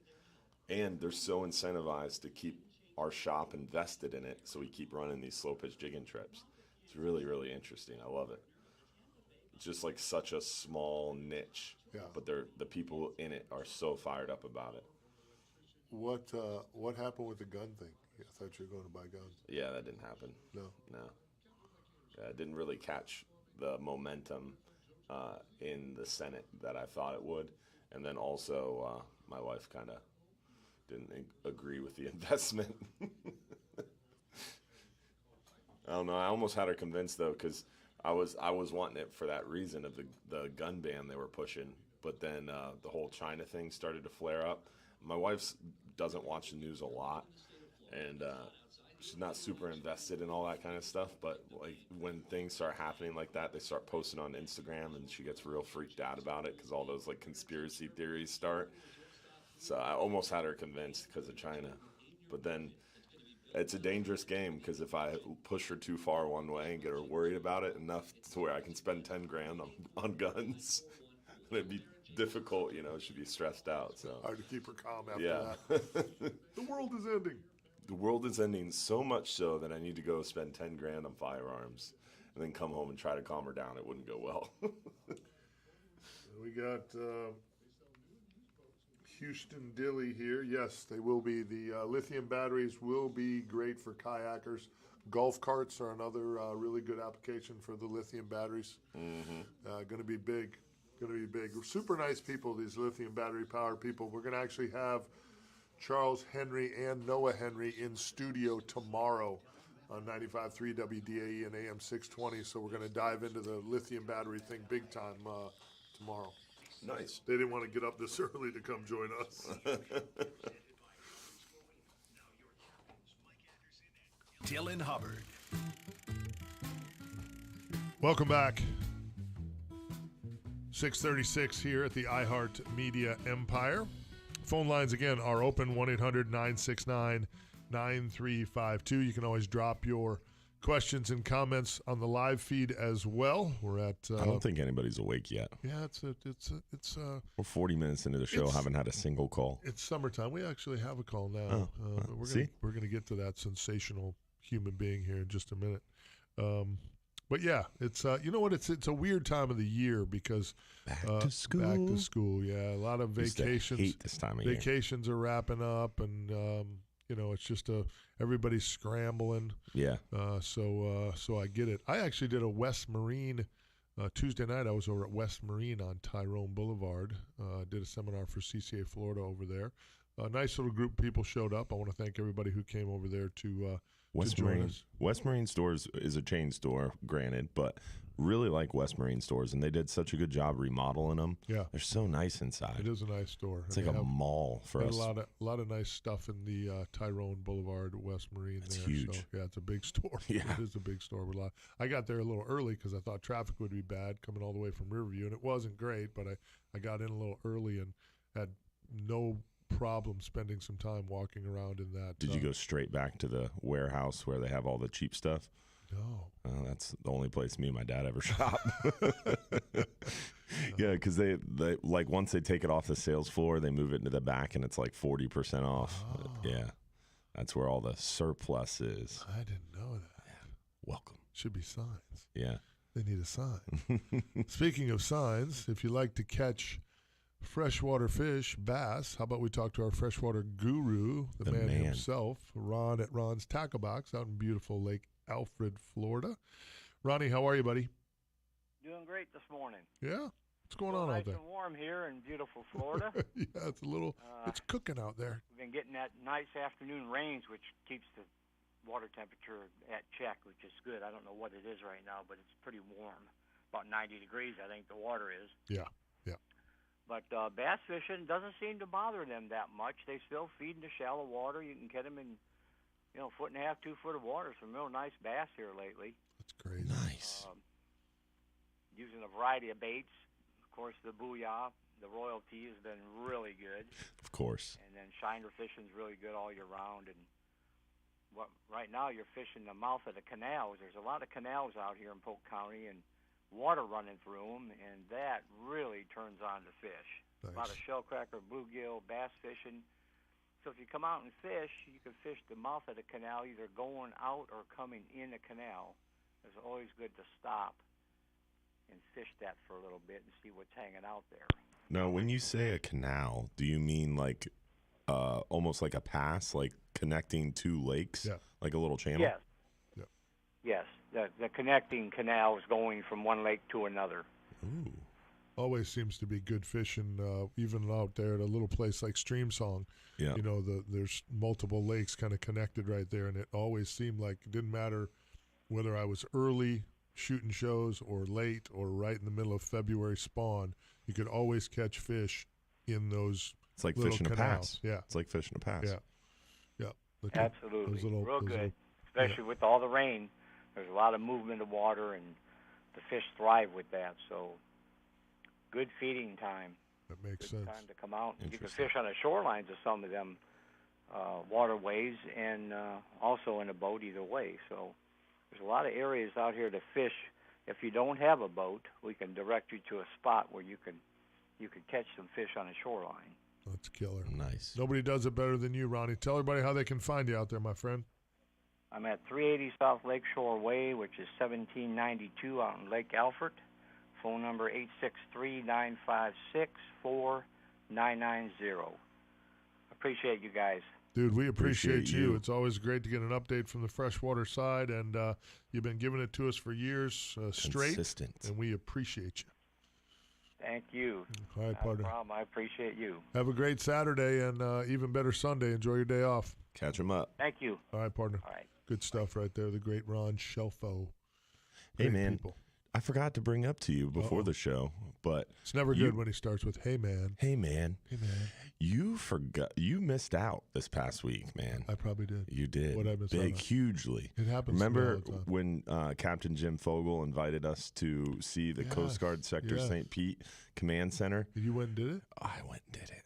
And they're so incentivized to keep our shop invested in it, so we keep running these slow pitch jigging trips. It's really, really interesting. I love it. It's just like such a small niche, but the people in it are so fired up about it. What happened with the gun thing? I thought you were going to buy guns. Yeah, that didn't happen. No. Yeah, it didn't really catch the momentum in the Senate that I thought it would. And then also my wife kind of didn't agree with the investment. I don't know. I almost had her convinced though, because I was wanting it for that reason of the gun ban they were pushing. But then the whole China thing started to flare up. My wife doesn't watch the news a lot, and she's not super invested in all that kind of stuff. But like when things start happening like that, they start posting on Instagram, and she gets real freaked out about it because all those like conspiracy theories start. So I almost had her convinced because of China. But then it's a dangerous game because if I push her too far one way and get her worried about it enough to where I can spend 10 grand on guns, it'd be difficult, she'd be stressed out. So hard to keep her calm after that. The world is ending. The world is ending so much so that I need to go spend 10 grand on firearms and then come home and try to calm her down. It wouldn't go well. We got Houston Dilly here. Yes, they will be. The lithium batteries will be great for kayakers. Golf carts are another really good application for the lithium batteries. Going to be big. Going to be big. Super nice people, these lithium battery powered people. We're going to actually have Charles Henry and Noah Henry in studio tomorrow on 95.3 WDAE and AM 620. So we're going to dive into the lithium battery thing big time tomorrow. Nice. They didn't want to get up this early to come join us. Dylan Hubbard. Welcome back. 6:36 here at the iHeart Media Empire. Phone lines again are open, 1-800-969-9352. You can always drop your questions and comments on the live feed as well. We're at. I don't think anybody's awake yet. Yeah, We're 40 minutes into the show, haven't had a single call. It's summertime. We actually have a call now. We're gonna get to that sensational human being here in just a minute. But yeah, it's you know what? It's a weird time of the year because Back to school. Back to school. Yeah, a lot of vacations. Hate this time of year. Vacations are wrapping up, and it's just everybody's scrambling. Yeah. So I get it. I actually did a West Marine Tuesday night. I was over at West Marine on Tyrone Boulevard. Did a seminar for CCA Florida over there. A nice little group of people showed up. I want to thank everybody who came over there to join us. West Marine Stores is a chain store, granted, but really like West Marine Stores, and they did such a good job remodeling them. Yeah, they're so nice inside. It is a nice store. It's like a mall for us. A lot of nice stuff in the Tyrone Boulevard West Marine. It's there. huge. So, yeah, it's a big store. Yeah, it is a big store with a lot. I got there a little early because I thought traffic would be bad coming all the way from Riverview, and it wasn't great. But I got in a little early and had no problem spending some time walking around in that. Did you go straight back to the warehouse where they have all the cheap stuff? No. That's the only place me and my dad ever shop. Yeah, because they like once they take it off the sales floor, they move it into the back and it's like 40% off. Oh. Yeah, that's where all the surplus is. I didn't know that. Yeah. Welcome. Should be signs. Yeah. They need a sign. Speaking of signs, if you like to catch freshwater fish, bass, how about we talk to our freshwater guru, the man himself, Ron at Ron's Tackle Box out in beautiful Lake Alfred, Florida. Ronnie, how are you, buddy? Doing great this morning. Yeah? What's going on out there? Nice and warm here in beautiful Florida. Yeah, it's a little, it's cooking out there. We've been getting that nice afternoon rains, which keeps the water temperature at check, which is good. I don't know what it is right now, but it's pretty warm. About 90 degrees, I think the water is. Yeah, yeah. But bass fishing doesn't seem to bother them that much. They still feed in the shallow water. You can get them in, 1.5 to 2 foot of water. Some real nice bass here lately. That's crazy. Nice. Using a variety of baits. Of course, the booyah, the royalty has been really good. Of course. And then shiner fishing's really good all year round. And right now you're fishing the mouth of the canals. There's a lot of canals out here in Polk County, and water running through them, and that really turns on the fish. Nice. A lot of shellcracker, bluegill, bass fishing. So if you come out and fish, you can fish the mouth of the canal, either going out or coming in the canal. It's always good to stop and fish that for a little bit and see what's hanging out there. Now, when you say a canal, do you mean like almost like a pass, like connecting two lakes, like a little channel? Yes. Yeah. Yes. The connecting canals going from one lake to another. Ooh. Always seems to be good fishing, even out there at a little place like Stream Song. Yeah. There's multiple lakes kind of connected right there, and it always seemed like it didn't matter whether I was early shooting shows or late or right in the middle of February spawn, you could always catch fish in those. It's like little fishing canals. a pass. Yeah. It's like fishing a pass. Yeah. Yeah. Absolutely. Real good, especially with all the rain. There's a lot of movement of water, and the fish thrive with that. So, good feeding time. That makes good sense. Time to come out. You can fish on the shorelines of some of them waterways, and also in a boat either way. So, there's a lot of areas out here to fish. If you don't have a boat, we can direct you to a spot where you can catch some fish on a shoreline. That's killer. Nice. Nobody does it better than you, Ronnie. Tell everybody how they can find you out there, my friend. I'm at 380 South Lakeshore Way, which is 1792 out in Lake Alfred. Phone number 863-956-4990. appreciate you guys. Dude, we appreciate you. you. It's always great to get an update from the freshwater side, and you've been giving it to us for years straight, Consistent. and we appreciate you. Thank you. All right, Not a partner. problem. I appreciate you. Have a great Saturday and even better Sunday. Enjoy your day off. Catch them up. Thank you. All right, partner. All right. Good stuff right there. The great Ron Shelfo. Hey, Great man. people. I forgot to bring up to you before the show, but It's never good when he starts with, hey, man. hey, man, Hey, man. you missed out this past week, man. I probably did. You did. What'd I miss out Big, on? hugely. It happens to me Remember all the time. when Captain Jim Fogel invited us to see the Coast Guard Sector yes. St. Pete Command Center? You went and did it? I went and did it.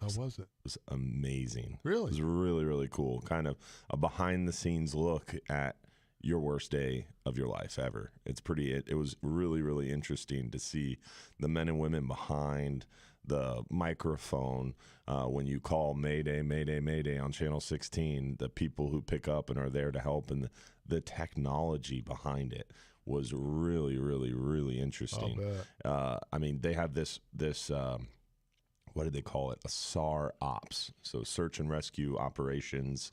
How was it? It was amazing. Really? It was really, really cool. Kind of a behind-the-scenes look at your worst day of your life ever. It's pretty. It was really, really interesting to see the men and women behind the microphone when you call Mayday, Mayday, Mayday on Channel 16. The people who pick up and are there to help, and the technology behind it was really, really, really interesting. I'll bet. I mean, they have this. What do they call it? A SAR ops, so search and rescue operations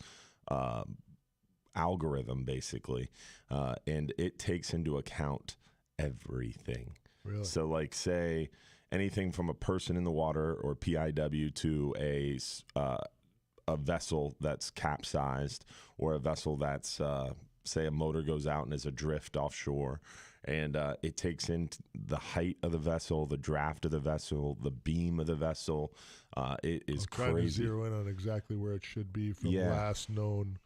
algorithm, basically, and it takes into account everything. Really? So, like, say anything from a person in the water or PIW to a vessel that's capsized, or a vessel that's say a motor goes out and is adrift offshore. And it takes in the height of the vessel, the draft of the vessel, the beam of the vessel. It is trying crazy. to zero in on exactly where it should be from Yeah. last known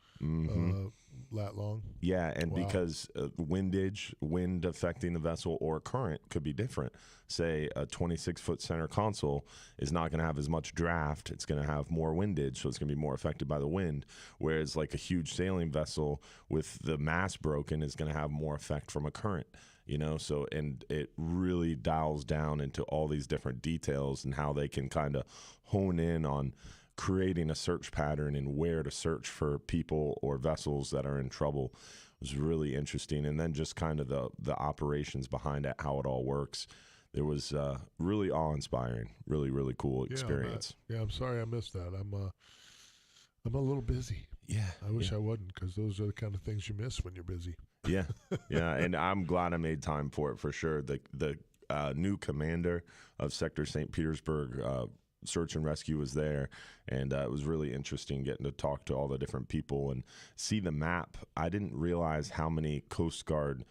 lat long. Yeah, and Wow. because wind affecting the vessel, or current could be different. Say a 26-foot center console is not going to have as much draft. It's going to have more windage, so it's going to be more affected by the wind. Whereas like a huge sailing vessel with the mast broken is going to have more effect from a current. So, and it really dials down into all these different details and how they can kind of hone in on creating a search pattern and where to search for people or vessels that are in trouble. It was really interesting. And then just kind of the operations behind it, how it all works. It was really awe-inspiring, really, really cool experience. Yeah, I'm sorry I missed that. I'm a little busy. Yeah. I wish I wasn't, because those are the kind of things you miss when you're busy. Yeah. And I'm glad I made time for it, for sure. The new commander of Sector St. Petersburg Search and Rescue was there, and it was really interesting getting to talk to all the different people and see the map. I didn't realize how many Coast Guard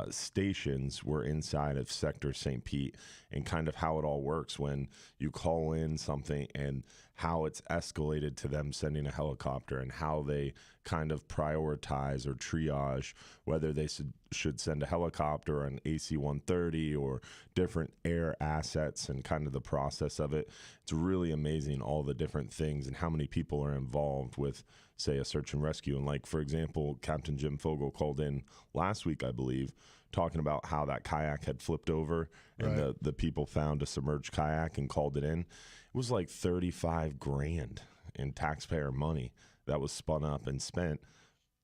stations were inside of Sector St. Pete, and kind of how it all works when you call in something and how it's escalated to them sending a helicopter, and how they kind of prioritize or triage whether they should send a helicopter or an AC-130 or different air assets, and kind of the process of it. It's really amazing, all the different things and how many people are involved with, say, a search and rescue. And like, for example, Captain Jim Fogel called in last week, I believe, talking about how that kayak had flipped over, and Right. the people found a submerged kayak and called it in. It was like $35,000 in taxpayer money that was spun up and spent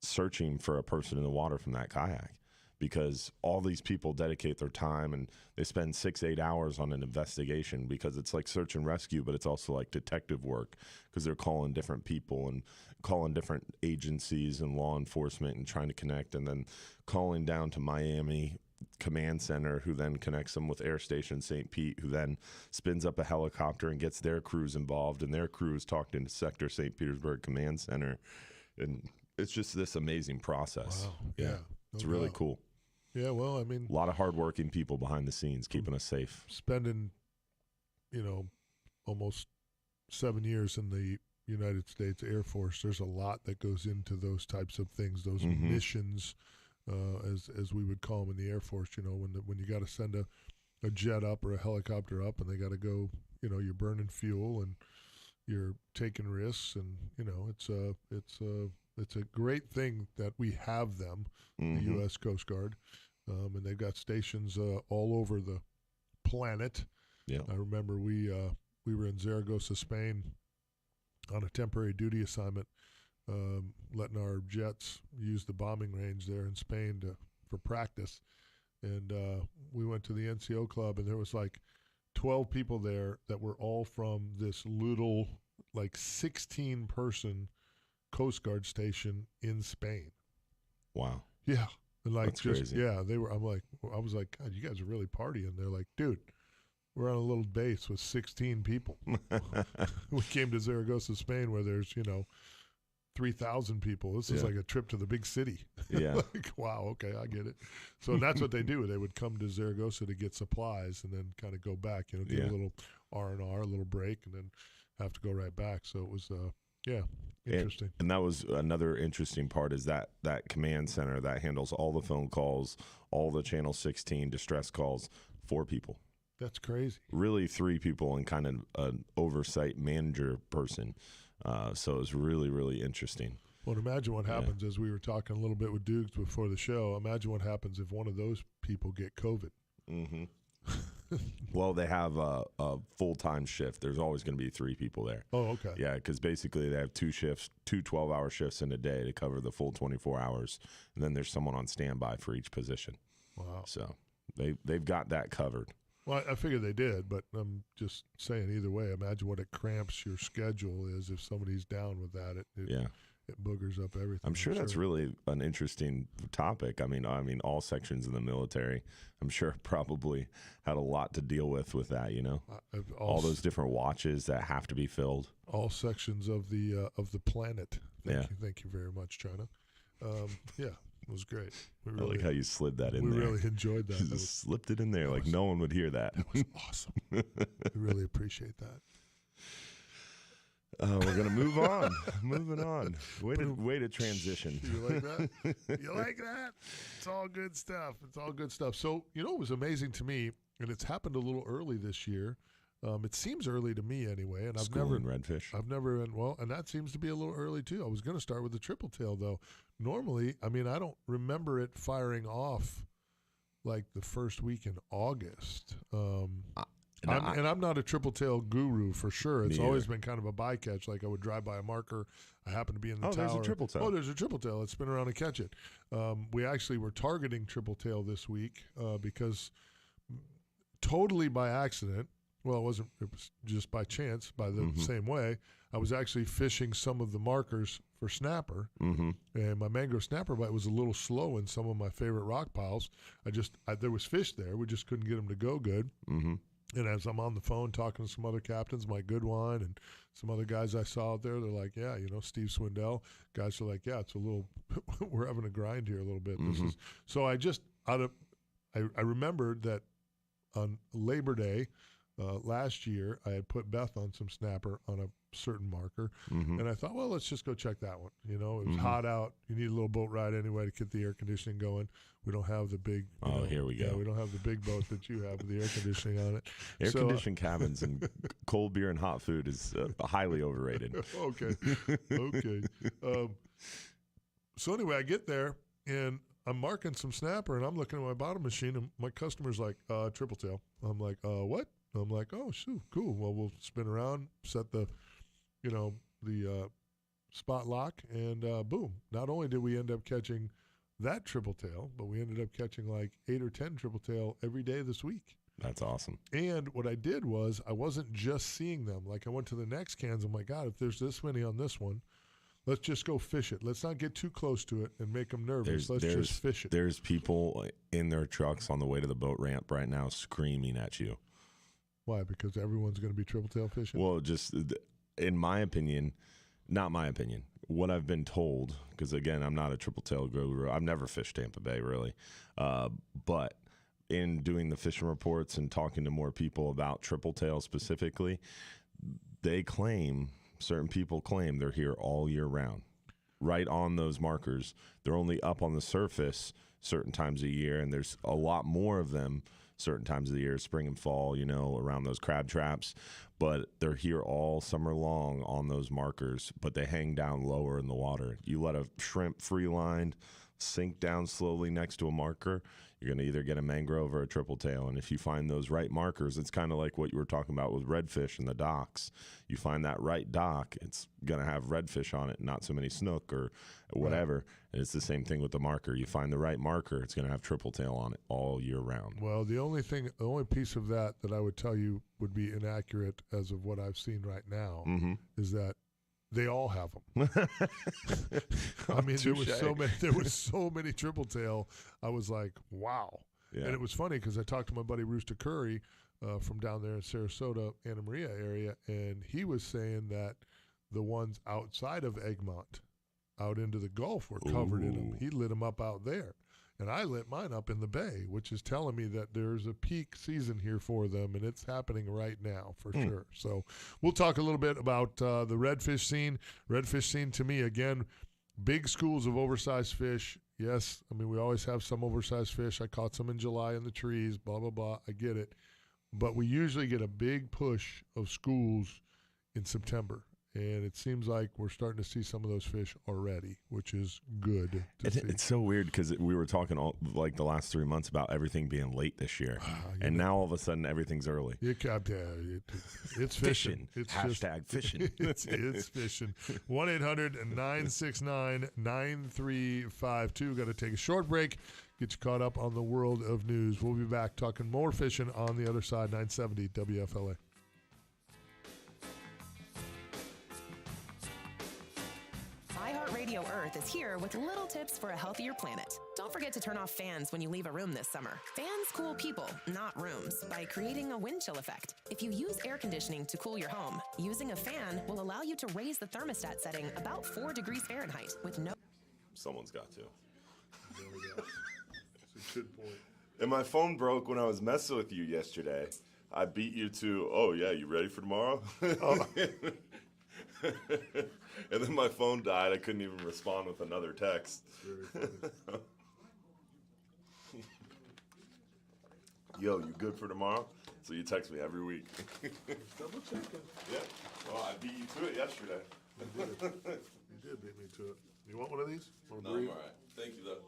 searching for a person in the water from that kayak, because all these people dedicate their time and they spend 6-8 hours on an investigation, because it's like search and rescue, but it's also like detective work, because they're calling different people and calling different agencies and law enforcement and trying to connect, and then calling down to Miami Command Center, who then connects them with Air Station St. Pete, who then spins up a helicopter and gets their crews involved, and their crews talked into Sector St. Petersburg Command Center. And it's just this amazing process. Wow. Yeah. No It's really doubt. cool. Yeah, well, I mean, A lot of hardworking people behind the scenes keeping us safe. spending, almost 7 years in the United States Air Force, there's a lot that goes into those types of things, those Mhm. missions, as we would call them in the Air Force. When you got to send a jet up or a helicopter up, and they got to go, you're burning fuel and you're taking risks, and it's a great thing that we have them, Mhm. the U.S. Coast Guard, and they've got stations all over the planet. Yeah. I remember we were in Zaragoza, Spain, on a temporary duty assignment, letting our jets use the bombing range there in Spain for practice. And we went to the NCO club, and there was like 12 people there that were all from this little like 16-person Coast Guard station in Spain. Wow. Yeah. And like That's crazy. Yeah, I was like, God, you guys are really partying. They're like, dude, we're on a little base with 16 people. We came to Zaragoza, Spain, where there's, 3,000 people. This is like a trip to the big city. Yeah. Like, wow, okay, I get it. So that's what they do. They would come to Zaragoza to get supplies and then kind of go back, get a little R&R, a little break, and then have to go right back. So it was, interesting. And that was another interesting part is that command center that handles all the phone calls, all the Channel 16 distress calls, 4 people. That's crazy. Really 3 people and kind of an oversight manager person. So it was really, really interesting. Well, imagine what happens, as we were talking a little bit with Dukes before the show, imagine what happens if one of those people get COVID. Mm-hmm. Well, they have a full-time shift. There's always going to be 3 people there. Oh, okay. Yeah, because basically they have 2 shifts, 2 12-hour shifts in a day to cover the full 24 hours, and then there's someone on standby for each position. Wow. So they've got that covered. Well, I figured they did, but I'm just saying either way, imagine what it cramps your schedule is if somebody's down with that. It boogers up everything. I'm sure that's really an interesting topic. I mean, all sections of the military, I'm sure probably had a lot to deal with that. All those different watches that have to be filled. All sections of the planet. Thank you very much, China. It was great. I like how you slid that in there. We really enjoyed that. You just slipped it in there like no one would hear that. That was awesome. We really appreciate that. We're going to move on. Moving on. Way to transition. You like that? You like that? It's all good stuff. So, it was amazing to me, and it's happened a little early this year. It seems early to me anyway. And Schooling redfish. I've never been, and that seems to be a little early too. I was going to start with the triple tail though. Normally, I don't remember it firing off like the first week in August. I'm not a triple tail guru for sure. It's always been kind of a bycatch. Like I would drive by a marker. I happen to be in the tower. There's a triple tail. There's a triple tail. Let's spin around and catch it. We actually were targeting triple tail this week because totally by accident, well, it was just by chance, by the same way. I was actually fishing some of the markers for snapper, and my mangrove snapper bite was a little slow in some of my favorite rock piles. There was fish there. We just couldn't get them to go good. And as I'm on the phone talking to some other captains, Mike Goodwine and some other guys I saw out there, they're like, yeah, Steve Swindell. Guys are like, yeah, it's a little, we're having a grind here a little bit. So I remembered that on Labor Day, last year, I had put Beth on some snapper on a certain marker, and I thought, well, let's just go check that one. It was hot out. You need a little boat ride anyway to get the air conditioning going. We don't have the big. Here we go. Yeah, we don't have the big boat that you have with the air conditioning on it. Air-conditioned cabins and cold beer and hot food is highly overrated. Okay. So anyway, I get there and I'm marking some snapper, and I'm looking at my bottom machine, and my customer's like, triple tail. I'm like, what? I'm like, oh, shoot, cool. Well, we'll spin around, set the spot lock, and boom. Not only did we end up catching that triple tail, but we ended up catching like 8 or 10 triple tail every day this week. That's awesome. And what I did was I wasn't just seeing them. Like I went to the next cans. I'm like, God, if there's this many on this one, let's just go fish it. Let's not get too close to it and make them nervous. Let's just fish it. There's people in their trucks on the way to the boat ramp right now screaming at you. Why? Because everyone's going to be triple tail fishing? Well, just in my opinion, not my opinion, what I've been told, because again, I'm not a triple tail guru. I've never fished Tampa Bay really. But in doing the fishing reports and talking to more people about triple tail specifically, certain people claim they're here all year round, right on those markers. They're only up on the surface certain times a year, and there's a lot more of them certain times of the year, spring and fall, around those crab traps. But they're here all summer long on those markers, but they hang down lower in the water. You let a shrimp free-lined sink down slowly next to a marker, you're going to either get a mangrove or a triple tail. And if you find those right markers, it's kind of like what you were talking about with redfish and the docks. You find that right dock, it's going to have redfish on it, not so many snook or whatever. Right. And it's the same thing with the marker. You find the right marker, it's going to have triple tail on it all year round. Well, the only piece of that I would tell you would be inaccurate as of what I've seen right now is that they all have them. I mean, there was so many triple tail. I was like, wow. Yeah. And it was funny because I talked to my buddy Rooster Curry from down there in Sarasota, Anna Maria area, and he was saying that the ones outside of Egmont, out into the Gulf, were covered in them. He lit them up out there. And I lit mine up in the bay, which is telling me that there's a peak season here for them, and it's happening right now for sure. So we'll talk a little bit about the redfish scene. Redfish scene, to me, again, big schools of oversized fish. Yes, I mean, we always have some oversized fish. I caught some in July in the trees, blah, blah, blah. I get it. But we usually get a big push of schools in September. And it seems like we're starting to see some of those fish already, which is good to see. It's so weird because we were talking the last 3 months about everything being late this year. And now all of a sudden everything's early. It's fishing. It's hashtag fishing. It's fishing. 1-800-969-9352. Got to take a short break. Get you caught up on the world of news. We'll be back talking more fishing on the other side. 970 WFLA. Radio Earth is here with little tips for a healthier planet. Don't forget to turn off fans when you leave a room this summer. Fans cool people, not rooms, by creating a wind chill effect. If you use air conditioning to cool your home, using a fan will allow you to raise the thermostat setting about 4 degrees Fahrenheit with no... Someone's got to. There we go. That's a good point. And my phone broke when I was messing with you yesterday. I beat you to, oh yeah, you ready for tomorrow? Oh. And then my phone died. I couldn't even respond with another text. Yo, you good for tomorrow? So you text me every week. Double checking. Yeah. Well, I beat you to it yesterday. You did beat me to it. You want one of these? No, I'm all right. Thank you, though.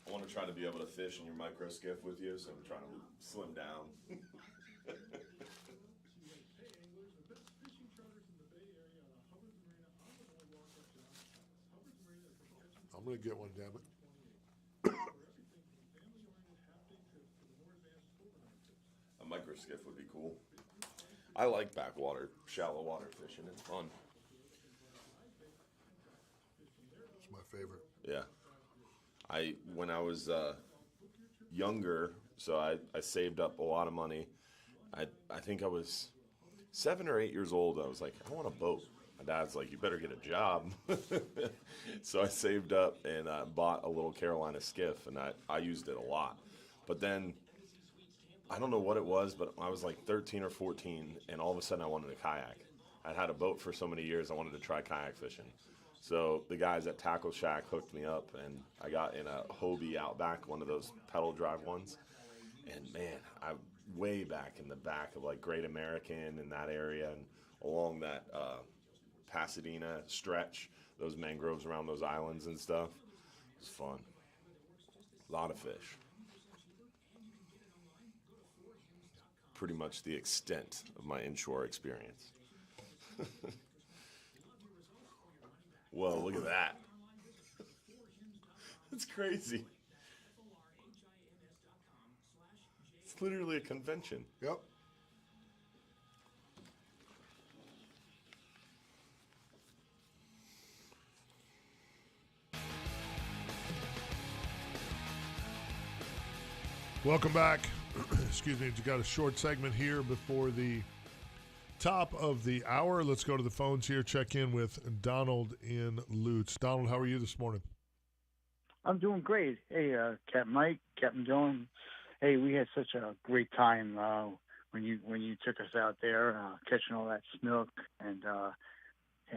I want to try to be able to fish in your micro skiff with you, so I'm trying to slim down. I'm going to get one, damn it. A micro skiff would be cool. I like backwater, shallow water fishing. It's fun. It's my favorite. Yeah. When I was younger, so I saved up a lot of money. I think I was 7 or 8 years old. I was like, I want a boat. My dad's like, you better get a job. So I saved up and bought a little Carolina skiff, and I used it a lot. But then, I don't know what it was, but I was like 13 or 14, and all of a sudden I wanted a kayak. I'd had a boat for so many years, I wanted to try kayak fishing. So the guys at Tackle Shack hooked me up, and I got in a Hobie Outback, one of those pedal drive ones. And man, I way back in the back of like Great American in that area, and along that Pasadena stretch, those mangroves around those islands and stuff. It was fun. A lot of fish. Pretty much the extent of my inshore experience. Whoa, look at that. That's crazy. It's literally a convention. Yep. Welcome back. Excuse me, we've got a short segment here before the top of the hour. Let's go to the phones here, check in with Donald in Lutz. Donald, how are you this morning? I'm doing great. Hey, Captain Mike, Captain Dylan. Hey, we had such a great time when you took us out there catching all that snook, and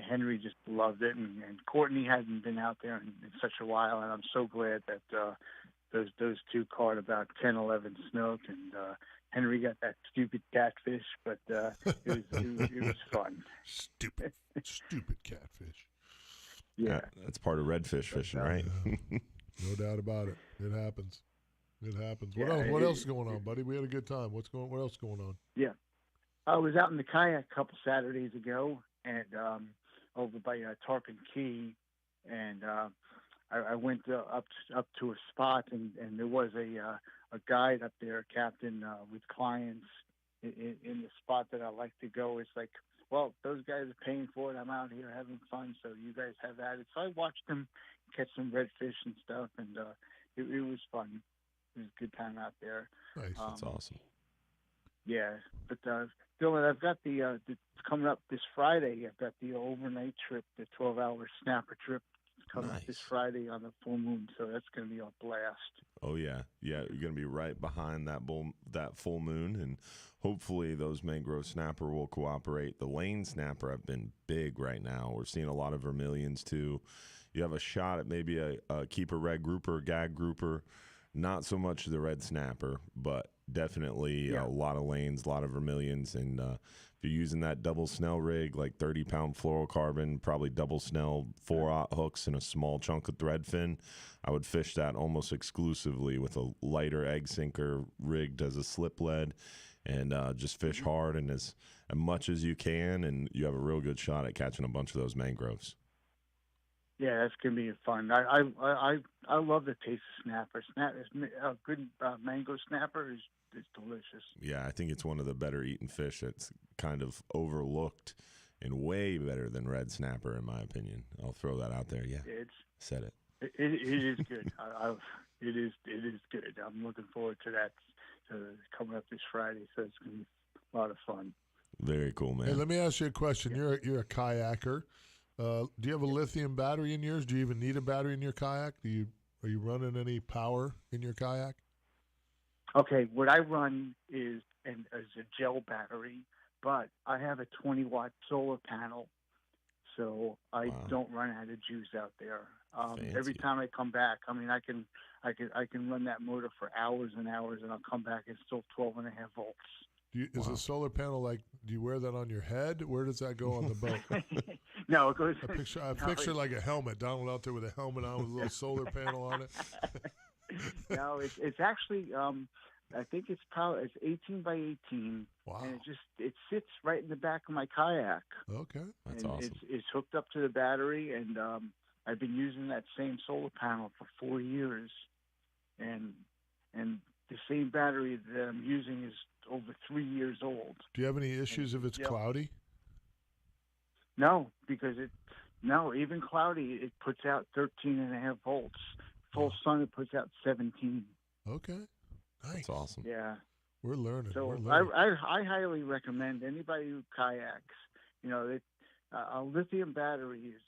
Henry just loved it, and Courtney hadn't been out there in such a while, and I'm so glad that those two caught about 10, 11 snook, and Henry got that stupid catfish, but it was fun. Stupid catfish. Yeah, that's part of redfish fishing, right? No doubt about it. It happens. What else is going on, buddy? We had a good time. What else is going on? Yeah, I was out in the kayak a couple Saturdays ago, and over by Tarpon Key, and I went up to a spot, and there was a guide up there, captain, with clients in the spot that I like to go. It's like, well, those guys are paying for it. I'm out here having fun, so you guys have at it. So I watched them catch some redfish and stuff, and it was fun. It was a good time out there. Nice. That's awesome. Yeah, but Dylan, I've got the coming up this Friday. I've got the overnight trip, the 12-hour snapper trip coming up this Friday on the full moon. So that's going to be a blast. Oh yeah. You're going to be right behind that full moon, and hopefully those mangrove snapper will cooperate. The lane snapper have been big right now. We're seeing a lot of vermilions too. You have a shot at maybe a keeper red grouper, gag grouper. Not so much the red snapper, but definitely a lot of lanes, a lot of vermilions. And if you're using that double snell rig, like 30-pound fluorocarbon, probably double snell 4/0 hooks and a small chunk of thread fin, I would fish that almost exclusively with a lighter egg sinker rigged as a slip lead, and just fish hard and as much as you can, and you have a real good shot at catching a bunch of those mangroves. Yeah, that's gonna be fun. I love the taste of snapper. A good mango snapper is delicious. Yeah, I think it's one of the better eaten fish. It's kind of overlooked and way better than red snapper, in my opinion. I'll throw that out there. Yeah, said it. It is good. It is good. I'm looking forward to that coming up this Friday. So it's gonna be a lot of fun. Very cool, man. Hey, let me ask you a question. You're a kayaker. Do you have a lithium battery in yours? Do you even need a battery in your kayak? Are you running any power in your kayak? Okay, what I run is a gel battery, but I have a 20-watt solar panel, so I don't run out of juice out there. Every time I come back, I mean, I can run that motor for hours and hours, and I'll come back and it's still 12.5 volts. Is a solar panel do you wear that on your head? Where does that go on the boat? No, it goes. I picture like a helmet. Donald out there with a helmet on with a little solar panel on it. No, it's actually. I think it's 18 by 18. Wow. And it sits right in the back of my kayak. Okay, that's awesome. It's hooked up to the battery, and I've been using that same solar panel for 4 years, and the same battery that I'm using is over 3 years old. Do you have any issues if it's cloudy? No, because even cloudy, it puts out 13.5 volts. Full sun, it puts out 17. Okay, nice. That's awesome. Yeah, we're learning. So I highly recommend anybody who kayaks. A lithium battery is.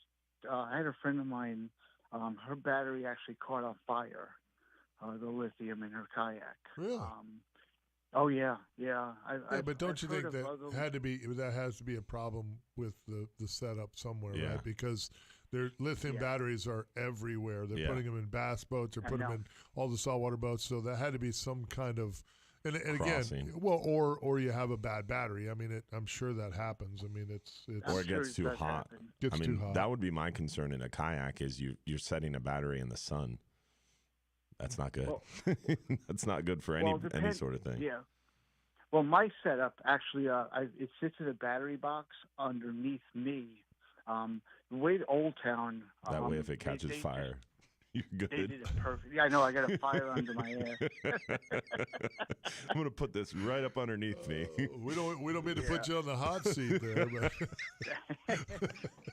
I had a friend of mine. Her battery actually caught on fire. The lithium in her kayak. Really? Oh yeah. But don't you think that has to be a problem with the setup somewhere, right? Because their lithium batteries are everywhere. They're putting them in bass boats. They're putting them in all the saltwater boats. So that had to be some kind of. And again, or you have a bad battery. I mean, I'm sure that happens. I mean, it's or it gets too hot. Too hot. That would be my concern in a kayak is you're setting a battery in the sun. That's not good. Well, that's not good for any sort of thing. Yeah. Well, my setup actually, it sits in a battery box underneath me. The way to Old Town. That way, if it catches fire, you're good. They did it perfect. Yeah, I know. I got a fire under my ass. I'm gonna put this right up underneath me. We don't mean to put you on the hot seat there,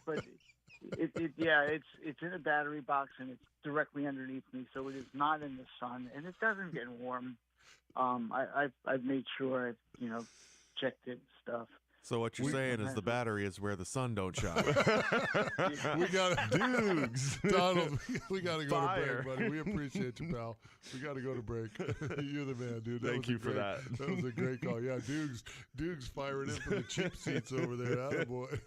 but it's in a battery box and it's directly underneath me, so it is not in the sun and it doesn't get warm. I've made sure I've checked it and stuff. So what you're saying is the battery is where the sun don't shine. We got Dukes. Donald, we got to go to break, buddy. We appreciate you, pal. We got to go to break. You're the man, dude. Thank you for that. That was a great call. Yeah, Dukes firing in from the cheap seats over there. Attaboy.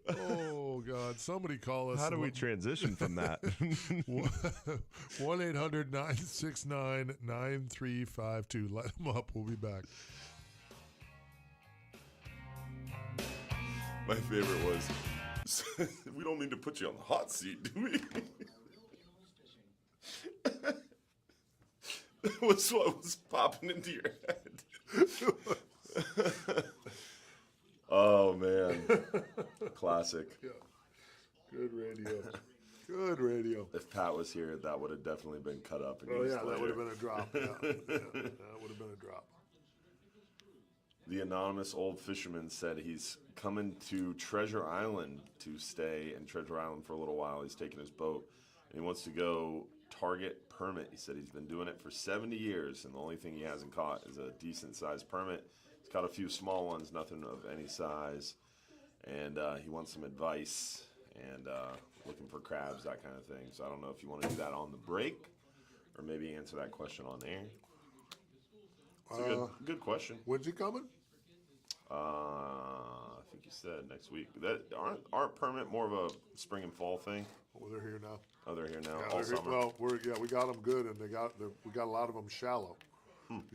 Oh, God. Somebody call us. How do we transition from that? 1-800-969-9352. Light them up. We'll be back. My favorite was, we don't mean to put you on the hot seat, do we? That was what was popping into your head. Oh, man. Classic. Yeah. Good radio. Good radio. If Pat was here, that would have definitely been cut up. And Oh, used yeah, that later. would have been a drop. Yeah. That would have been a drop. The anonymous old fisherman said he's coming to Treasure Island to stay in Treasure Island for a little while. He's taking his boat, and he wants to go target permit. He said he's been doing it for 70 years, and the only thing he hasn't caught is a decent-sized permit. He's caught a few small ones, nothing of any size, and he wants some advice and looking for crabs, that kind of thing. So I don't know if you want to do that on the break or maybe answer that question on air. It's a good question. When's he coming? I think you said next week. That aren't permit more of a spring and fall thing? Oh, they're here now. Oh, they're here now Yeah, all summer. Well, we got them good, and we got a lot of them shallow.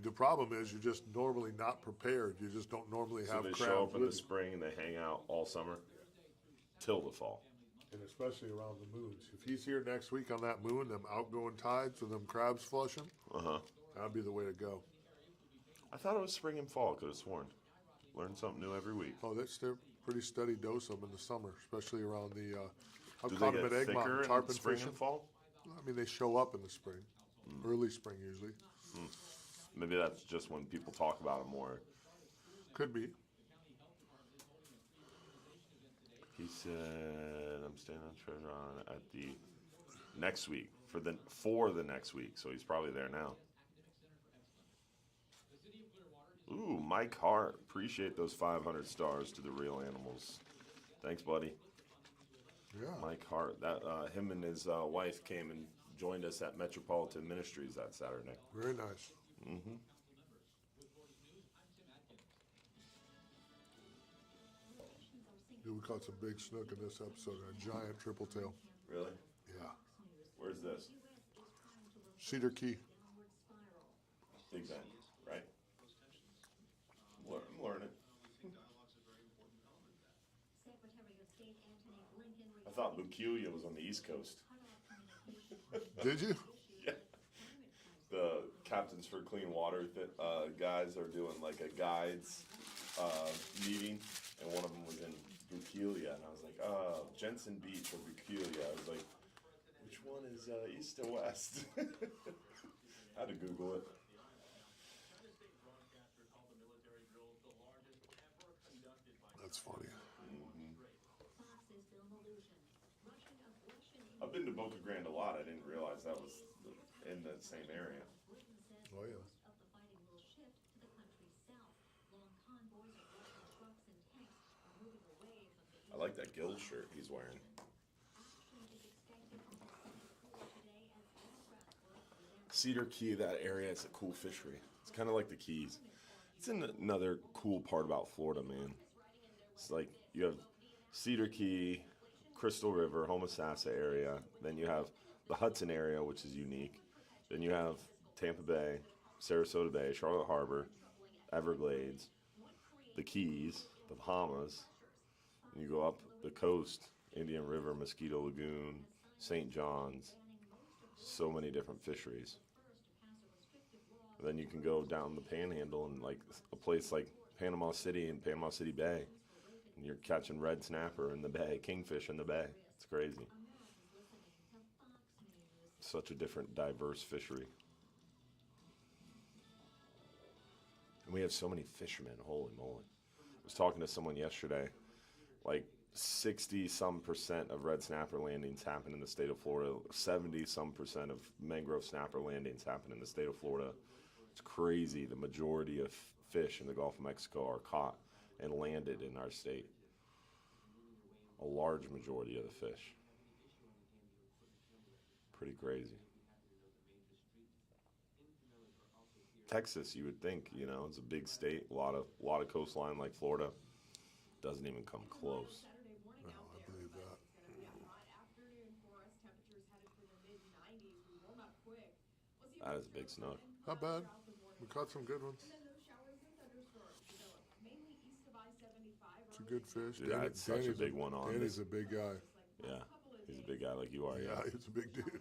The problem is you're just normally not prepared. You just don't normally So have they crabs show up in with the you. spring and they hang out all summer till the fall. And especially around the moons. If he's here next week on that moon, them outgoing tides with them crabs flushing, that'd be the way to go. I thought it was spring and fall. Could have sworn. Learn something new every week. Oh, they're pretty steady dose of them in the summer, especially around the. I've Do caught they them get at Egmont, thicker in tarpon spring fishing. and fall? I mean, they show up in the spring, early spring usually. Maybe that's just when people talk about it more. Could be. He said, "I'm staying on Treasure Island at the next week for the next week." So he's probably there now. Ooh, Mike Hart. Appreciate those 500 stars to the real animals. Thanks, buddy. Yeah. Mike Hart. That him and his wife came and joined us at Metropolitan Ministries that Saturday. Very nice. Mm-hmm. Dude, we caught some big snook in this episode, a giant triple tail. Really? Yeah. Where's this? Cedar Key. Big Bend, right? I'm learning. I thought Luculia was on the East Coast. Did you? Yeah. The Captains for Clean Water guys are doing like a guides meeting, and one of them was in Luculia, and I was like, oh, Jensen Beach or Luculia. I was like, which one is east or west? I had to Google it. That's funny. I've been to Boca Grande a lot. I didn't realize that was in the same area. Oh, yeah. I like that Gill shirt he's wearing. Cedar Key, that area, it's a cool fishery. It's kind of like the Keys. It's another cool part about Florida, man. It's like you have Cedar Key, Crystal River, Homosassa area. Then you have the Hudson area, which is unique. Then you have Tampa Bay, Sarasota Bay, Charlotte Harbor, Everglades, the Keys, the Bahamas. And you go up the coast, Indian River, Mosquito Lagoon, St. John's. So many different fisheries. And then you can go down the Panhandle and like a place like Panama City and Panama City Bay. And you're catching red snapper in the bay, kingfish in the bay. It's crazy. Such a different, diverse fishery. And we have so many fishermen, holy moly. I was talking to someone yesterday, like 60-some% of red snapper landings happen in the state of Florida. 70-some% of mangrove snapper landings happen in the state of Florida. It's crazy. The majority of fish in the Gulf of Mexico are caught and landed in our state. A large majority of the fish. Pretty crazy. Texas, you would think, you know, it's a big state, a lot of coastline like Florida. Doesn't even come close. That is a big snook. Not bad. We caught some good ones. It's a good fish. Dude, that's such a big one on Danny's this. a big guy. Yeah, he's a big guy like you are. Yeah, He's a big dude.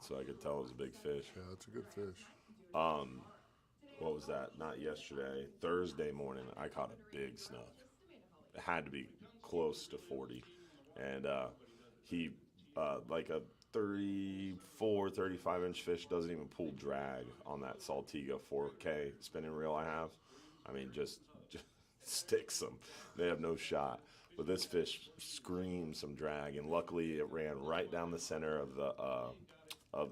So I could tell it was a big fish. Yeah, it's a good fish. What was that? Not yesterday. Thursday morning, I caught a big snook. It had to be close to 40. And he, like a 34, 35-inch fish, doesn't even pull drag on that Saltiga 4K spinning reel I have. I mean, just sticks them. They have no shot. But this fish screams some drag, and luckily it ran right down the center of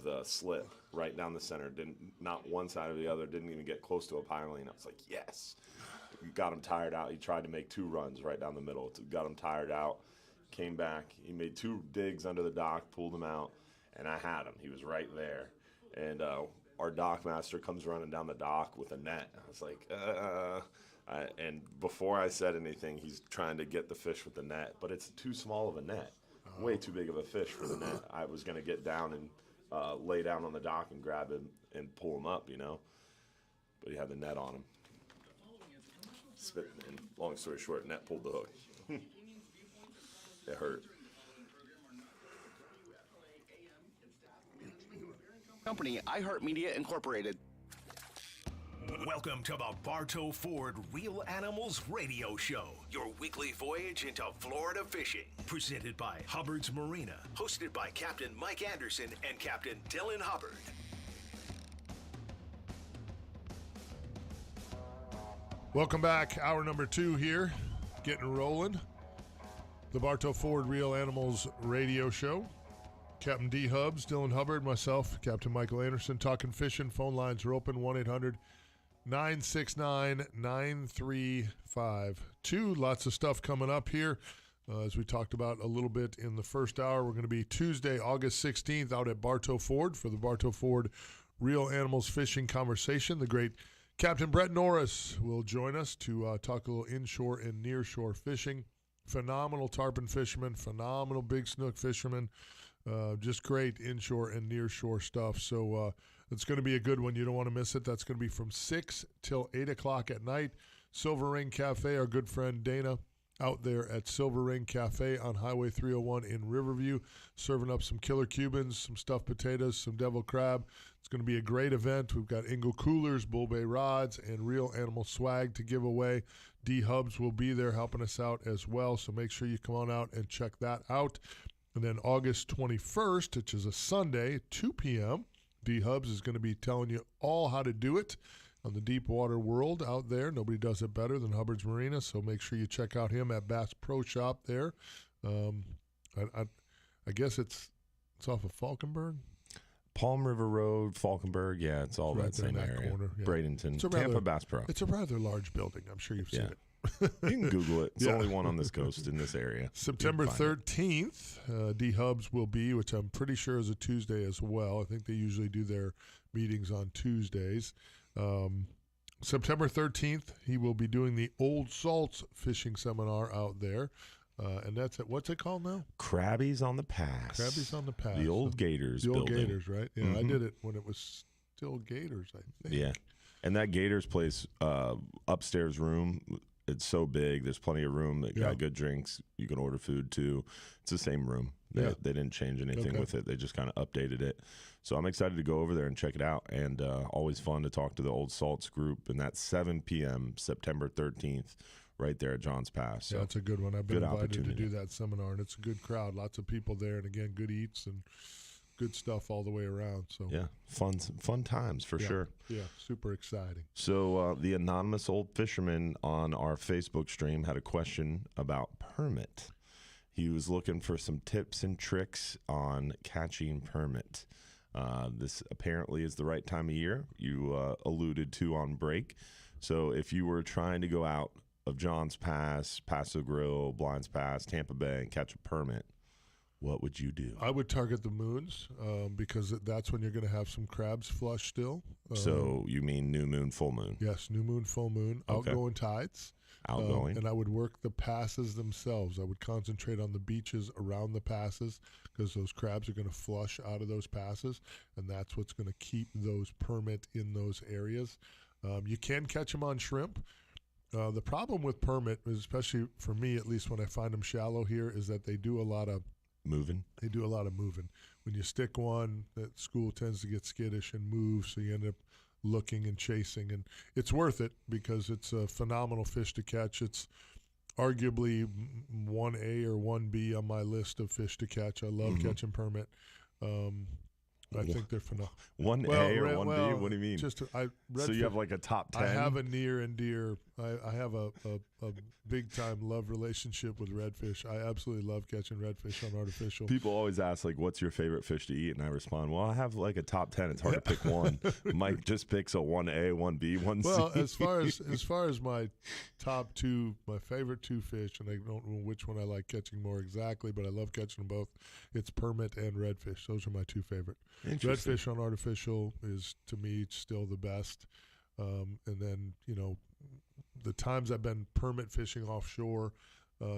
the slip, right down the center. Not one side or the other. Didn't even get close to a piling. I was like, yes. Got him tired out. He tried to make 2 runs right down the middle. Got him tired out. Came back. He made 2 digs under the dock, pulled him out, and I had him. He was right there. And our dock master comes running down the dock with a net. I was like, and before I said anything, he's trying to get the fish with the net, but it's too small of a net. Way too big of a fish for the net. I was going to get down and lay down on the dock and grab him and pull him up, But he had the net on him. And long story short, net pulled the hook. It hurt. Company, iHeartMedia Incorporated. Welcome to the Bartow Ford Real Animals Radio Show, your weekly voyage into Florida fishing. Presented by Hubbard's Marina, hosted by Captain Mike Anderson and Captain Dylan Hubbard. Welcome back. Hour number 2 here, getting rolling. The Bartow Ford Real Animals Radio Show. Captain D. Hubbs, Dylan Hubbard, myself, Captain Michael Anderson, talking fishing. Phone lines are open, 1-800-969-9352. Lots of stuff coming up here. As we talked about a little bit in the first hour, we're going to be Tuesday, August 16th, out at Bartow Ford for the Bartow Ford Real Animals Fishing Conversation. The great Captain Brett Norris will join us to talk a little inshore and nearshore fishing. Phenomenal tarpon fisherman, phenomenal big snook fisherman. Just great inshore and nearshore stuff. So it's going to be a good one. You don't want to miss it. That's going to be from 6 till 8 o'clock at night. Silver Ring Cafe, our good friend Dana out there at Silver Ring Cafe on Highway 301 in Riverview, serving up some killer Cubans, some stuffed potatoes, some devil crab. It's going to be a great event. We've got Ingle coolers, Bull Bay rods, and real animal swag to give away. D. Hubbs will be there helping us out as well, so make sure you come on out and check that out. And then August 21st, which is a Sunday, 2 p.m., D. Hubbs is going to be telling you all how to do it on the deep water world out there. Nobody does it better than Hubbard's Marina, so make sure you check out him at Bass Pro Shop there. I guess it's off of Falkenberg. Palm River Road, Falkenberg, yeah, it's all Right that there in same that area. corner, yeah. Bradenton, It's Tampa Bass Pro. It's a rather large building. I'm sure you've seen it. You can Google it. It's Yeah. the only one on this coast in this area. September You can find it. 13th, D. Hubbs will be, which I'm pretty sure is a Tuesday as well. I think they usually do their meetings on Tuesdays. September 13th, he will be doing the Old Salts fishing seminar out there. And that's it. What's it called now? Krabby's on the Pass. Krabby's on the Pass. The old Gators The old building. Gators, right? Yeah, I did it when it was still Gators, I think. Yeah. And that Gators place, upstairs room, it's so big. There's plenty of room. They got good drinks. You can order food too. It's the same room. They didn't change anything with it. They just kind of updated it. So I'm excited to go over there and check it out. And always fun to talk to the Old Salts group. And that's 7 p.m. September 13th, right there at John's Pass. So yeah, it's a good one. I've been good invited to opportunity. do that seminar, and it's a good crowd. Lots of people there, and again, good eats and good stuff all the way around. So yeah, fun times for sure. Yeah, super exciting. So the anonymous old fisherman on our Facebook stream had a question about permit. He was looking for some tips and tricks on catching permit. This apparently is the right time of year you alluded to on break. So if you were trying to go out of John's Pass, Paso Grill, Blinds Pass, Tampa Bay, and catch a permit, what would you do? I would target the moons because that's when you're going to have some crabs flush still. So you mean new moon, full moon? Yes, new moon, full moon, Okay. outgoing tides. Outgoing. And I would work the passes themselves. I would concentrate on the beaches around the passes because those crabs are going to flush out of those passes, and that's what's going to keep those permit in those areas. You can catch them on shrimp. The problem with permit, especially for me at least when I find them shallow here, is that they do a lot of moving. They do a lot of moving. When you stick one, that school tends to get skittish and move, so you end up looking and chasing, and it's worth it because it's a phenomenal fish to catch. It's arguably 1A or 1B on my list of fish to catch. I love catching permit. I think they're phenomenal. 1A or 1B? What do you mean? So you have like a top 10? I have a near and dear. I have a big time love relationship with redfish. I absolutely love catching redfish on artificial. People always ask, like, what's your favorite fish to eat? And I respond, well, I have like a top 10. It's hard to pick one. Mike just picks a 1A, 1B, 1C. Well, as far as my top two, my favorite two fish, and I don't know which one I like catching more exactly, but I love catching them both. It's permit and redfish. Those are my two favorite. Redfish on artificial is, to me, still the best. And then, the times I've been permit fishing offshore,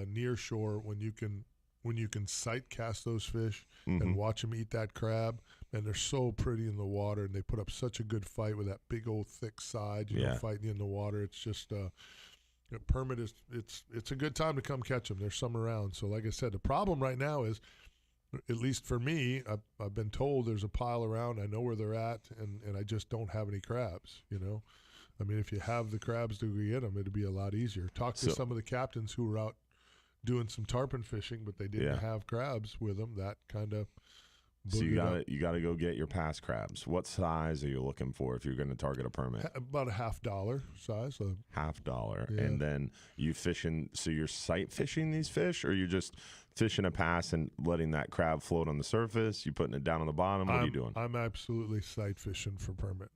near shore, when you can sight cast those fish and watch them eat that crab, and they're so pretty in the water, and they put up such a good fight with that big old thick side, fighting in the water. It's just permit is it's a good time to come catch them. There's some around. So like I said, the problem right now is, at least for me, I've been told there's a pile around. I know where they're at, and I just don't have any crabs, I mean, if you have the crabs to go get them, it'd be a lot easier. Talk to some of the captains who were out doing some tarpon fishing, but they didn't have crabs with them. That kind of so you gotta go get your past crabs. What size are you looking for if you're going to target a permit? About a $50 size. $50, and then you fishing. So you're sight fishing these fish, or you're just fishing a pass and letting that crab float on the surface? You putting it down on the bottom? What are you doing? I'm absolutely sight fishing for permit.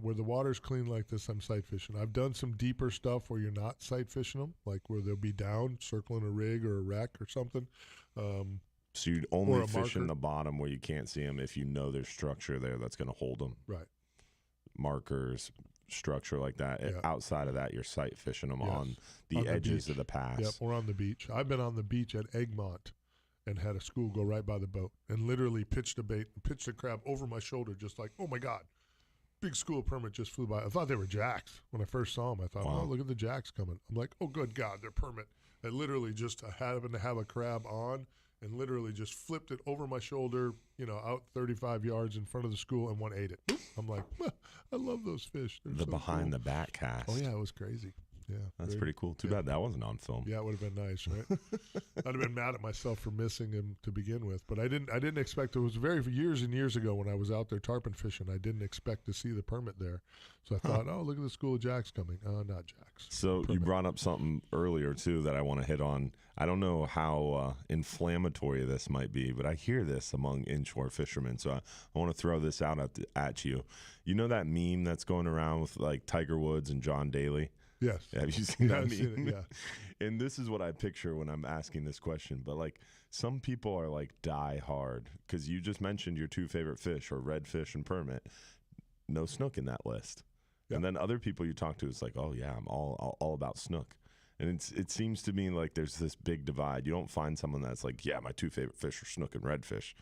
Where the water's clean like this, I'm sight fishing. I've done some deeper stuff where you're not sight fishing them, like where they'll be down circling a rig or a wreck or something. So you'd only fish in the bottom where you can't see them if you know there's structure there that's going to hold them. Right. Markers, structure like that. Yeah. Outside of that, you're sight fishing them on the edges of the pass. Yep, or on the beach. I've been on the beach at Egmont and had a school go right by the boat and literally pitched a bait and pitched a crab over my shoulder, just like, oh my God. Big school permit just flew by. I thought they were jacks. When I first saw them, I thought, oh, look at the jacks coming. I'm like, oh, good God, they're permit. I literally just happened to have a crab on and literally just flipped it over my shoulder, out 35 yards in front of the school, and one ate it. I'm like, I love those fish. They're so behind cool. the back cast. Oh, yeah, it was crazy. Yeah, that's pretty cool. Too bad that wasn't on film. Yeah, it would have been nice, right? I'd have been mad at myself for missing him to begin with, but I didn't expect. It was years and years ago when I was out there tarpon fishing. I didn't expect to see the permit there, so I thought, oh, look at the school of jacks coming. Not jacks. So permit. You brought up something earlier too that I want to hit on. I don't know how inflammatory this might be, but I hear this among inshore fishermen. So I want to throw this out at you. You know that meme that's going around with like Tiger Woods and John Daly? Yes. Have you seen that meme? I've seen it, yeah. And this is what I picture when I'm asking this question. But like some people are like die hard because you just mentioned your two favorite fish are redfish and permit. No snook in that list. Yep. And then other people you talk to, it's like, oh yeah, I'm all about snook. And it seems to me like there's this big divide. You don't find someone that's like, yeah, my two favorite fish are snook and redfish.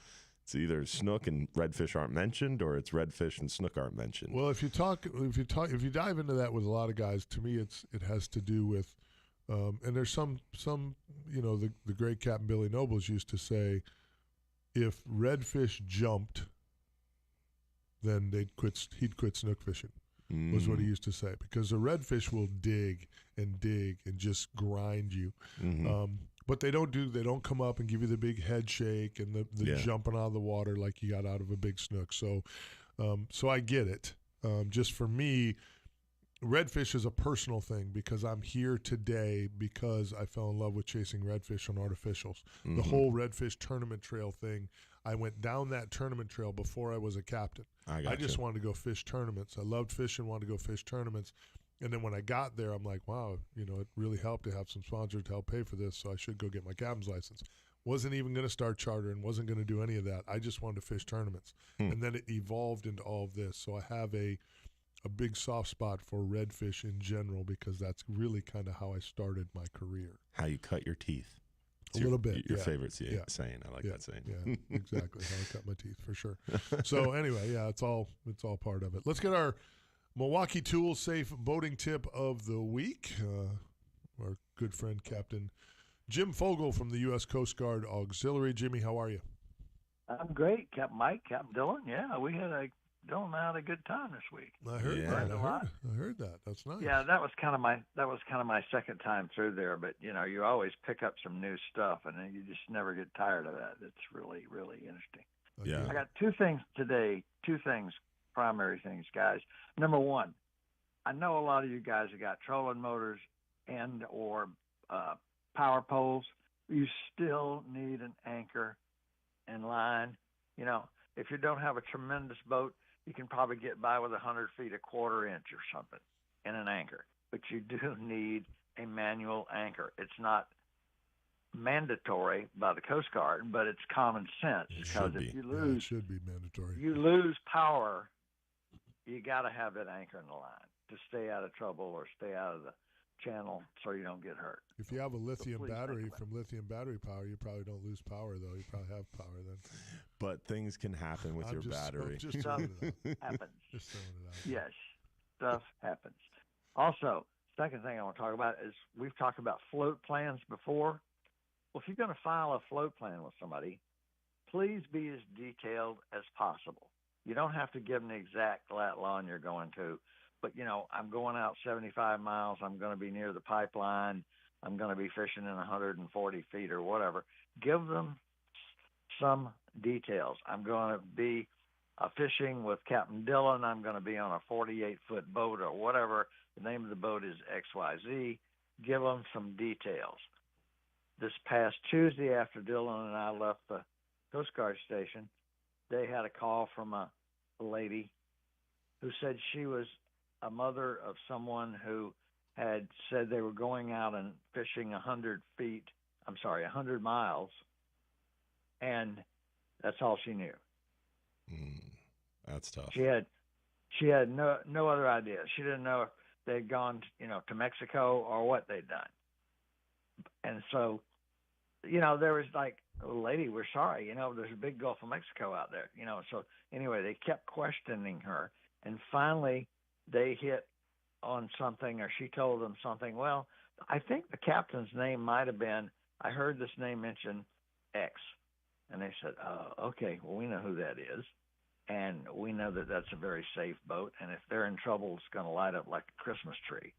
It's either snook and redfish aren't mentioned, or it's redfish and snook aren't mentioned. Well, if you dive into that with a lot of guys, to me, it has to do with, and there's some the great Captain Billy Nobles used to say, if redfish jumped, then he'd quit snook fishing. Was what he used to say, because the redfish will dig and just grind you. But they don't come up and give you the big head shake and the jumping out of the water like you got out of a big snook. So I get it. Just for me, redfish is a personal thing because I'm here today because I fell in love with chasing redfish on artificials. The whole redfish tournament trail thing, I went down that tournament trail before I was a captain. I just wanted to go fish tournaments. I loved fishing, wanted to go fish tournaments. And then when I got there, I'm like, wow, it really helped to have some sponsors to help pay for this, so I should go get my captain's license. Wasn't even going to start chartering, wasn't going to do any of that. I just wanted to fish tournaments. And then it evolved into all of this. So I have a big soft spot for redfish in general because that's really kind of how I started my career. How you cut your teeth. It's a little bit. Your favorite saying. I like that saying. Yeah, exactly. How I cut my teeth, for sure. So anyway, yeah, it's all part of it. Let's get our Milwaukee Tool Safe boating tip of the week. Our good friend, Captain Jim Fogel from the U.S. Coast Guard Auxiliary. Jimmy, how are you? I'm great, Captain Mike, Captain Dylan. Yeah, Dylan and I had a good time this week. I heard that. I heard that. That's nice. Yeah, that was kind of my second time through there. But you always pick up some new stuff, and then you just never get tired of that. It's really, really interesting. Yeah. I got two things today. Primary things, guys. Number one, I know a lot of you guys have got trolling motors and or power poles. You still need an anchor and line. If you don't have a tremendous boat, you can probably get by with 100 feet, a quarter inch or something in an anchor. But you do need a manual anchor. It's not mandatory by the Coast Guard, but it's common sense. Because if you lose, it should be mandatory. You lose power, you got to have that anchor in the line to stay out of trouble or stay out of the channel so you don't get hurt. If you have a lithium battery from lithium battery power, you probably don't lose power, though. You probably have power then. But things can happen with your battery. Stuff happens. Just throwing it out. Yes, stuff happens. Also, second thing I want to talk about is we've talked about float plans before. Well, if you're going to file a float plan with somebody, please be as detailed as possible. You don't have to give them the exact lat line you're going to, but, I'm going out 75 miles. I'm going to be near the pipeline. I'm going to be fishing in 140 feet or whatever. Give them some details. I'm going to be fishing with Captain Dylan. I'm going to be on a 48-foot boat or whatever. The name of the boat is XYZ. Give them some details. This past Tuesday, after Dylan and I left the Coast Guard station, they had a call from a lady who said she was a mother of someone who had said they were going out and fishing 100 miles, and that's all she knew. That's tough. She had no other idea. She didn't know if they'd gone, to Mexico or what they'd done. And so, there was like, lady, we're sorry, there's a big Gulf of Mexico out there, So anyway, they kept questioning her, and finally they hit on something, or she told them something. Well, I think the captain's name might have been, I heard this name mentioned X. And they said, oh, okay, well, we know who that is. And we know that that's a very safe boat. And if they're in trouble, it's going to light up like a Christmas tree.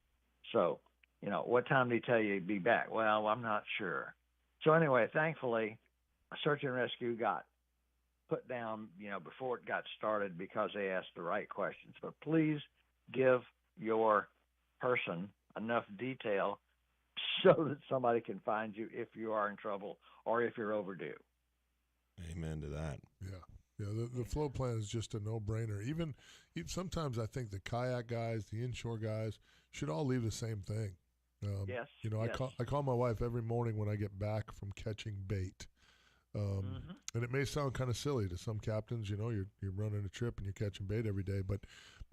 So, what time did he tell you he'd be back? Well, I'm not sure. So anyway, thankfully, a search and rescue got put down, before it got started because they asked the right questions. But please give your person enough detail so that somebody can find you if you are in trouble or if you're overdue. Amen to that. Yeah. The float plan is just a no-brainer. Even sometimes I think the kayak guys, the inshore guys, should all leave the same thing. Yes. I call my wife every morning when I get back from catching bait. And it may sound kind of silly to some captains, you're running a trip and you're catching bait every day, but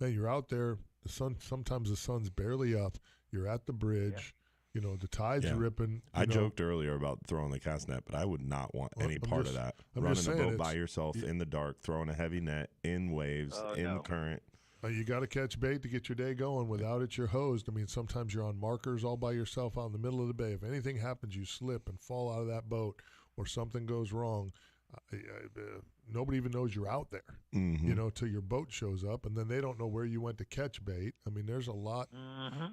man, you're out there, sometimes the sun's barely up, you're at the bridge, the tide's ripping. I joked earlier about throwing the cast net, but I would not want any part of that. Running a boat by yourself in the dark, throwing a heavy net in waves, current. You got to catch bait to get your day going. Without it, you're hosed. I mean, sometimes you're on markers all by yourself out in the middle of the bay. If anything happens, you slip and fall out of that boat or something goes wrong, nobody even knows you're out there, till your boat shows up, and then they don't know where you went to catch bait. I mean, there's a lot.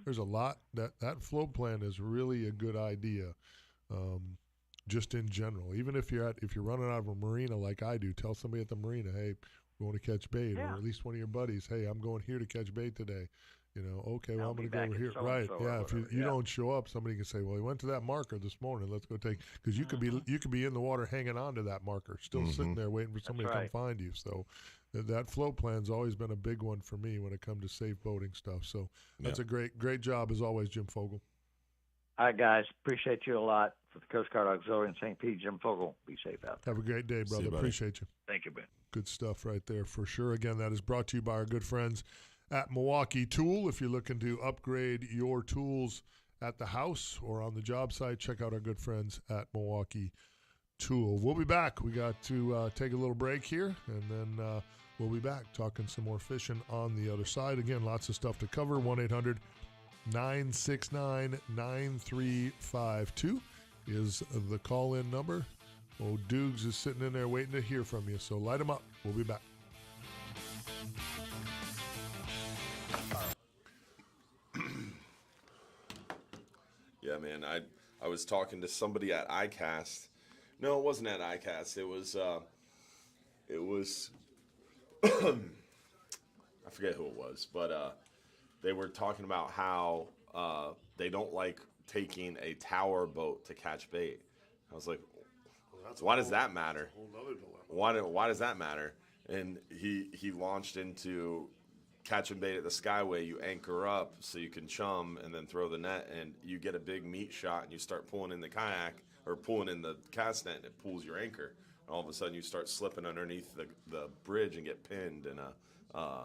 There's a lot. That float plan is really a good idea, just in general. Even if you're running out of a marina like I do, tell somebody at the marina, hey, we want to catch bait, or at least one of your buddies, hey, I'm going here to catch bait today. Okay, well, I'm going to go over here. Right, yeah. If you don't show up, somebody can say, well, he went to that marker this morning. Let's go take, because you could be in the water hanging on to that marker, still sitting there waiting for somebody to come find you. So that float plan's always been a big one for me when it comes to safe boating stuff. So that's a great job as always, Jim Fogel. All right, guys. Appreciate you a lot. For the Coast Guard Auxiliary in St. Pete, Jim Fogel. Be safe out there. Have a great day, brother. you, buddy. Appreciate you. Thank you, Ben. Good stuff right there for sure. Again, that is brought to you by our good friends at Milwaukee Tool. If you're looking to upgrade your tools at the house or on the job site, check out our good friends at Milwaukee Tool. We'll be back. We got to take a little break here, and then we'll be back talking some more fishing on the other side. Again, lots of stuff to cover. 1-800-969-9352 is the call-in number. Old Dukes is sitting in there waiting to hear from you, so light them up. We'll be back. Yeah, man. I was talking to somebody at ICAST. No, it wasn't at ICAST. It was I forget who it was, but they were talking about how they don't like taking a tower boat to catch bait. I was like, why does that matter? Why does that matter? And he launched into catching bait at the Skyway. You anchor up so you can chum and then throw the net, and you get a big meat shot, and you start pulling in the kayak or pulling in the cast net, and it pulls your anchor. And all of a sudden, you start slipping underneath the bridge and get pinned in a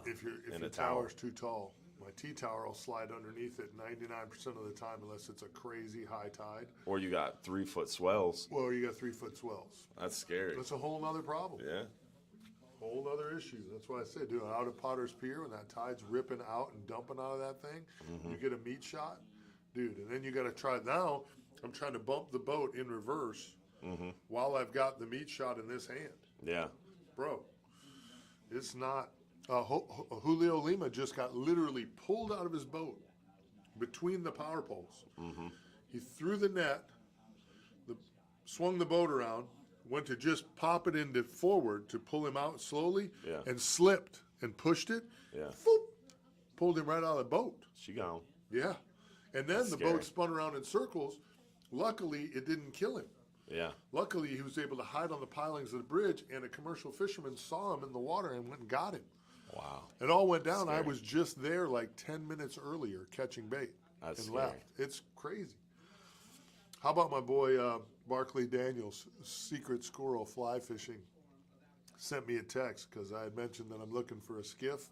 If your tower. tower's too tall, my T-tower will slide underneath it 99% of the time unless it's a crazy high tide. Or you got 3-foot swells. Well, you got 3-foot swells. That's scary. That's a whole nother problem. Yeah. Whole other issue. That's why I said, dude, out at Potter's Pier, when that tide's ripping out and dumping out of that thing, you get a meat shot, dude, and then you got to try. Now, I'm trying to bump the boat in reverse while I've got the meat shot in this hand. Yeah. Bro, it's not. Julio Lima just got literally pulled out of his boat between the power poles. He threw the net, swung the boat around, went to just pop it into forward to pull him out slowly, and slipped and pushed it. Boop, pulled him right out of the boat. She gone. Yeah. And then That's the scary. boat spun around in circles. Luckily, it didn't kill him. Yeah. Luckily, he was able to hide on the pilings of the bridge, and a commercial fisherman saw him in the water and went and got him. Wow. It all went down. Scary. I was just there like 10 minutes earlier catching bait That's and scary. left. It's crazy. How about my boy Barclay Daniels, Secret Squirrel Fly Fishing, sent me a text because I had mentioned that I'm looking for a skiff,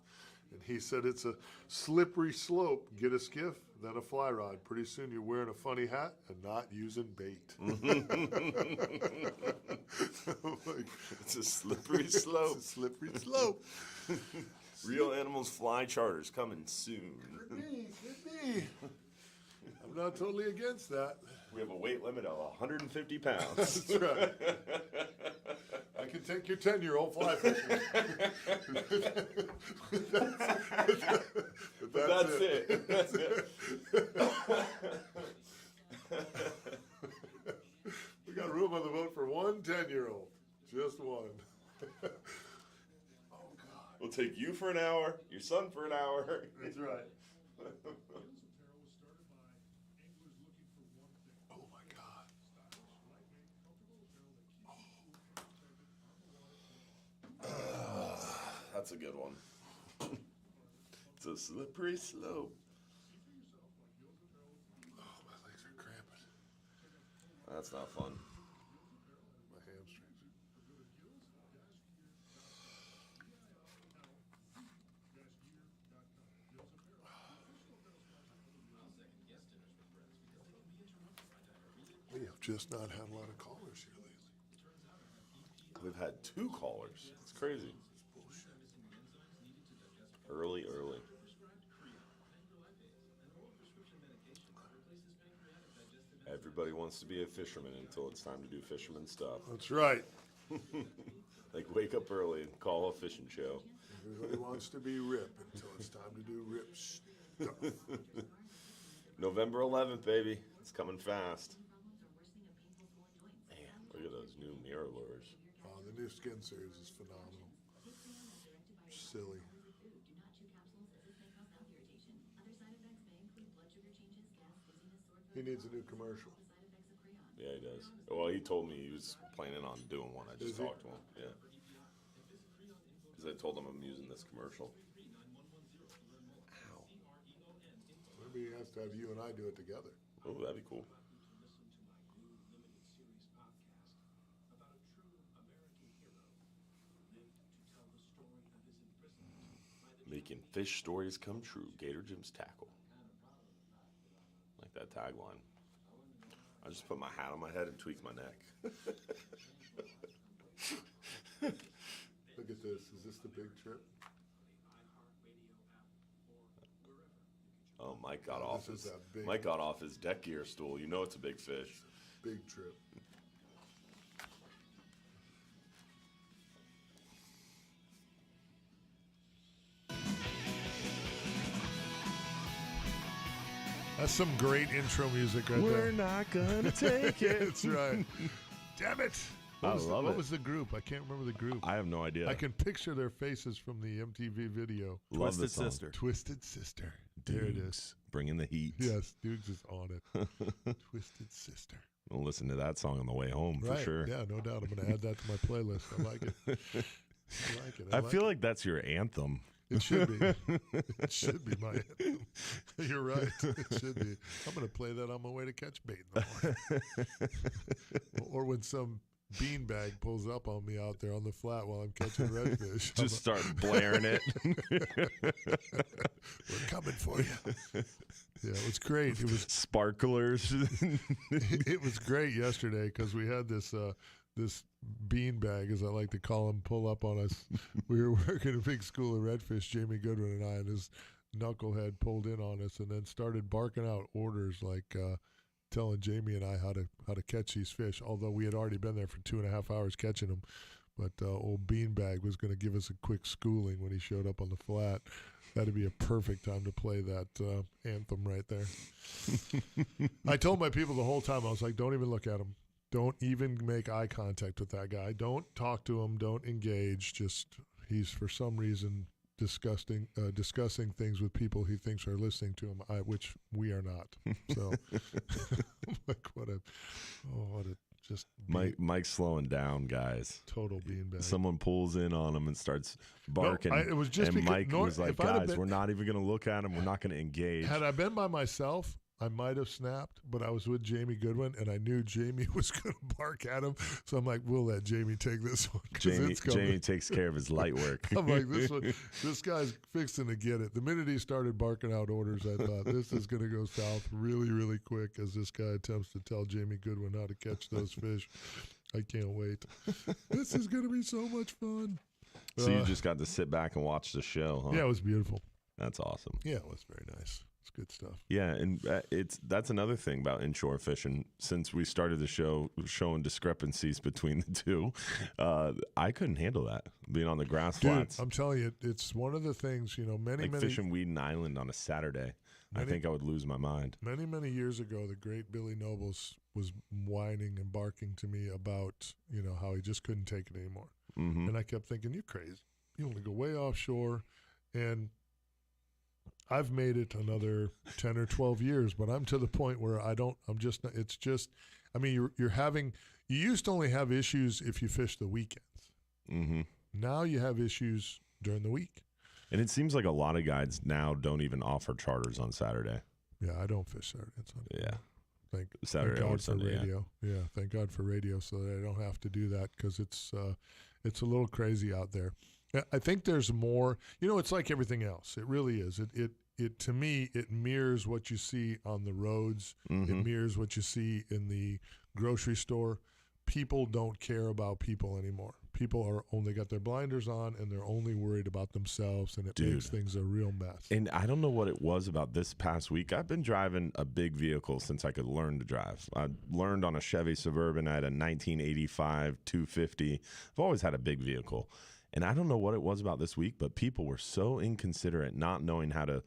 and he said it's a slippery slope. Get a skiff, then a fly rod. Pretty soon you're wearing a funny hat and not using bait. It's a slippery slope. It's a slippery slope. Real Animals Fly Charters coming soon. Could be. I'm not totally against that. We have a weight limit of 150 pounds. That's right. I can take your 10-year-old fly fishing. but That's it. That's it. We got room on the boat for one 10-year-old. Just one. Oh, God. We'll take you for an hour, your son for an hour. That's right. Oh, my God. That's a good one. It's a slippery slope. Oh, my legs are cramping. That's not fun. My hamstrings. We have just not had a lot of callers here lately. We've had 2 callers. It's crazy. Early. Everybody wants to be a fisherman until it's time to do fisherman stuff. That's right. Like wake up early and call a fishing show. Everybody wants to be Rip until it's time to do Rip stuff. November 11th, baby. It's coming fast. Man, look at those new mirror lures. Oh, the new skin series is phenomenal. Silly. He needs a new commercial. Yeah, he does. Well, he told me he was planning on doing one. I just Is he? talked to him. Yeah. Because I told him I'm using this commercial. Ow. Maybe he has to have you and I do it together. Oh, that'd be cool. Making fish stories come true. Gator Jim's Tackle. Like that tagline. I just put my hat on my head and tweak my neck. Look at this. Is this the big trip? Oh, Mike got off his deck gear stool. You know it's a big fish. Big trip. That's some great intro music right there. We're not gonna take it. That's right. Damn it. What was the group? I can't remember the group. I have no idea. I can picture their faces from the MTV video. Love Twisted Sister. Twisted Sister. Dukes, there it is. Bringing the heat. Yes, Dukes is on it. Twisted Sister. We'll listen to that song on the way home for sure. Yeah, no doubt. I'm going to add that to my playlist. I like it. I feel like that's your anthem. It should be. It should be my anthem. You're right. It should be. I'm going to play that on my way to catch bait in the morning. Or when some beanbag pulls up on me out there on the flat while I'm catching redfish. Just start blaring it. We're coming for you. Yeah, it was great. It was sparklers. It was great yesterday because we had this beanbag, as I like to call him, pull up on us. We were working a big school of redfish, Jamie Goodwin and I, and his knucklehead pulled in on us and then started barking out orders like telling Jamie and I how to catch these fish, although we had already been there for 2.5 hours catching them. But old Beanbag was going to give us a quick schooling when he showed up on the flat. That'd be a perfect time to play that anthem right there. I told my people the whole time, I was like, don't even look at him. Don't even make eye contact with that guy. Don't talk to him. Don't engage. Just, he's for some reason discussing things with people he thinks are listening to him, which we are not. So, like what a just Mike's slowing down, guys. Total beanbag. Someone pulls in on him and starts barking. No, it was just and because Mike was like, guys, we're not even going to look at him. We're not going to engage. Had I been by myself, I might have snapped, but I was with Jamie Goodwin, and I knew Jamie was going to bark at him. So I'm like, we'll let Jamie take this one. Jamie takes care of his light work. I'm like, this guy's fixing to get it. The minute he started barking out orders, I thought, this is going to go south really, really quick as this guy attempts to tell Jamie Goodwin how to catch those fish. I can't wait. This is going to be so much fun. So you just got to sit back and watch the show, huh? Yeah, it was beautiful. That's awesome. Yeah, it was very nice. It's good stuff. Yeah, and that's another thing about inshore fishing. Since we started the show showing discrepancies between the two, I couldn't handle that, being on the grass flats. I'm telling you, it's one of the things, many fishing Weeden Island on a Saturday. I think I would lose my mind. Many, many years ago, the great Billy Nobles was whining and barking to me about, how he just couldn't take it anymore. Mm-hmm. And I kept thinking, you're crazy. You want to go way offshore. And I've made it another 10 or 12 years, but I'm to the point where you used to only have issues if you fish the weekends. Mm-hmm. Now you have issues during the week. And it seems like a lot of guides now don't even offer charters on Saturday. Yeah, I don't fish Saturday and Sunday. Yeah. Thank Saturday God or Sunday, for radio. Yeah, thank God for radio so that I don't have to do that because it's a little crazy out there. I think there's more. It's like everything else. It really is. It to me, it mirrors what you see on the roads. Mm-hmm. It mirrors what you see in the grocery store. People don't care about people anymore. People are only got their blinders on and they're only worried about themselves, and it makes things a real mess. And I don't know what it was about this past week. I've been driving a big vehicle since I could learn to drive. I learned on a Chevy Suburban. I had a 1985 250. I've always had a big vehicle. And I don't know what it was about this week, but people were so inconsiderate, not knowing how to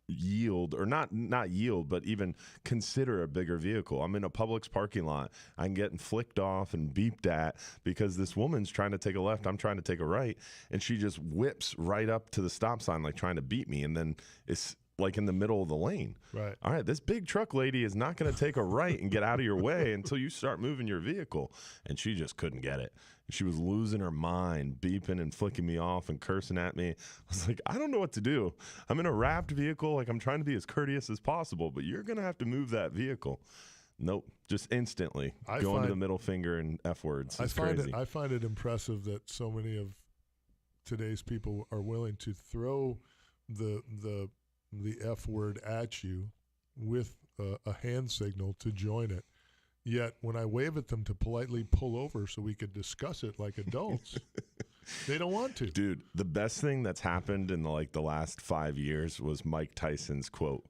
yield, or not yield, but even consider a bigger vehicle. I'm in a Publix parking lot. I'm getting flicked off and beeped at because this woman's trying to take a left. I'm trying to take a right. And she just whips right up to the stop sign, like trying to beat me. And then like in the middle of the lane. Right. All right, this big truck lady is not going to take a right and get out of your way until you start moving your vehicle. And she just couldn't get it. She was losing her mind, beeping and flicking me off and cursing at me. I was like, I don't know what to do. I'm in a wrapped vehicle. Like, I'm trying to be as courteous as possible, but you're going to have to move that vehicle. Nope. Just instantly going to the middle finger and F words. It's crazy. I find it impressive that so many of today's people are willing to throw the F word at you with a hand signal to join it. Yet when I wave at them to politely pull over so we could discuss it like adults, they don't want to. Dude, the best thing that's happened in the last 5 years was Mike Tyson's quote.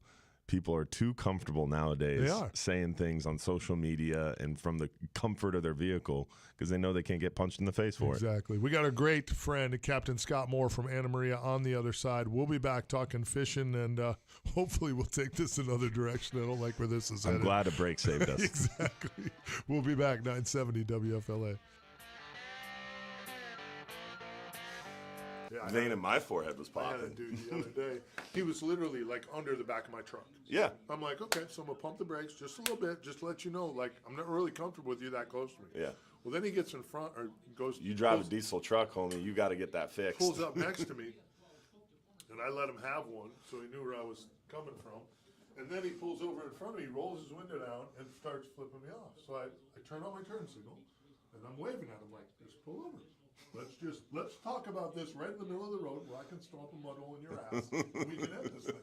People are too comfortable nowadays saying things on social media and from the comfort of their vehicle because they know they can't get punched in the face for it. Exactly. We got a great friend, Captain Scott Moore from Anna Maria on the other side. We'll be back talking fishing, and hopefully we'll take this another direction. I don't like where this is headed. I'm glad a break saved us. Exactly. We'll be back, 970 WFLA. Yeah, vein in my forehead was popping. I had a dude the other day. He was literally like under the back of my truck. Yeah. I'm like, okay, so I'm going to pump the brakes just a little bit, just to let you know, like, I'm not really comfortable with you that close to me. Yeah. Well, then he gets in front or goes. You drive a diesel truck, homie. You got to get that fixed. Pulls up next to me, and I let him have one, so he knew where I was coming from. And then he pulls over in front of me, rolls his window down, and starts flipping me off. So I turn on my turn signal, and I'm waving at him like, just pull over. Let's talk about this right in the middle of the road where I can stomp a mud hole in your ass and we can end this thing.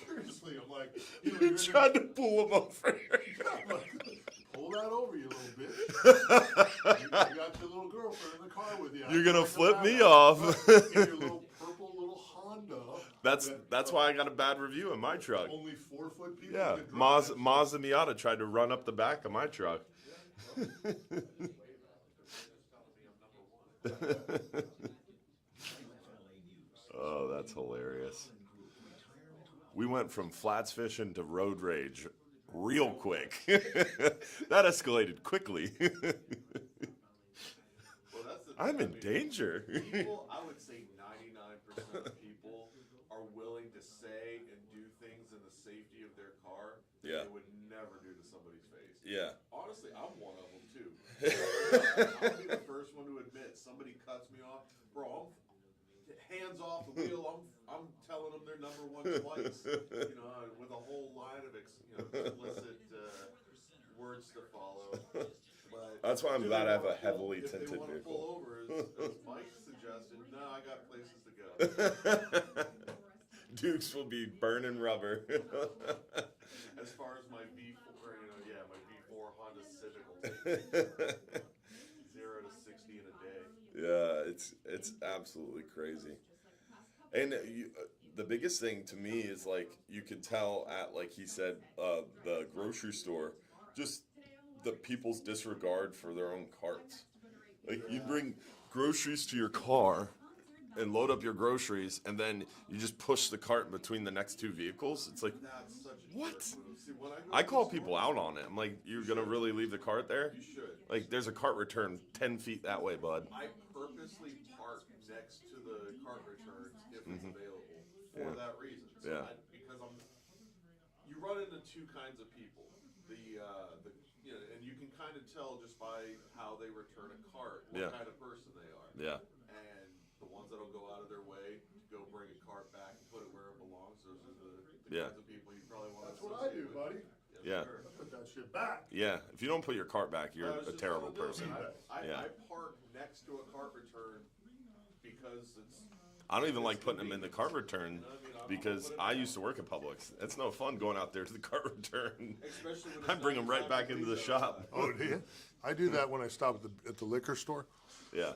Seriously, I'm like, you tried to pull him over. Yeah, like, pull that over, you little bitch. You got your little girlfriend in the car with you. You're gonna flip me off. In your little purple little Honda. That's why I got a bad review in my truck. Only 4 foot people. Yeah, Mazda Miata tried to run up the back of my truck. Oh, that's hilarious. We went from flats fishing to road rage real quick. That escalated quickly. I'm in danger. People, I would say 99% of people are willing to say and do things in the safety of their car that they would never do to somebody's face. Yeah. Honestly, I'm one of them too. I'll be the first one to admit somebody cuts me off. Bro, hands off the wheel. I'm telling them they're number one twice. With a whole line of explicit words to follow. But that's why I'm glad I have a heavily tinted if they want to vehicle. pull over, as Mike suggested, no, I got places to go. Dukes will be burning rubber. As far as my V4, my V4 Honda Civic will take 0 to 60 in a day. Yeah, it's absolutely crazy. And the biggest thing to me is like you could tell at, like he said, the grocery store, just the people's disregard for their own carts. Like you bring groceries to your car and load up your groceries, and then you just push the cart between the next two vehicles. It's like, what? I call people out on it. I'm like, you're going to really leave the cart there? You should. Like, there's a cart return 10 feet that way, bud. I purposely park next to the cart returns if it's available for that reason. So because you run into two kinds of people. And you can kind of tell just by how they return a cart what kind of person they are. Yeah. And the ones that'll go out of their way to go bring a cart back and put it where it belongs, those are the kinds of people you probably want to That's what I do, buddy. Yeah. I put that shit back. Yeah. If you don't put your cart back, you're a terrible person. I park next to a cart return because it's... I don't even like putting them in the cart return because I used to work at Publix. It's no fun going out there to the cart return. I bring them right back into the shop. Oh, do you? I do that when I stop at the liquor store. Yeah.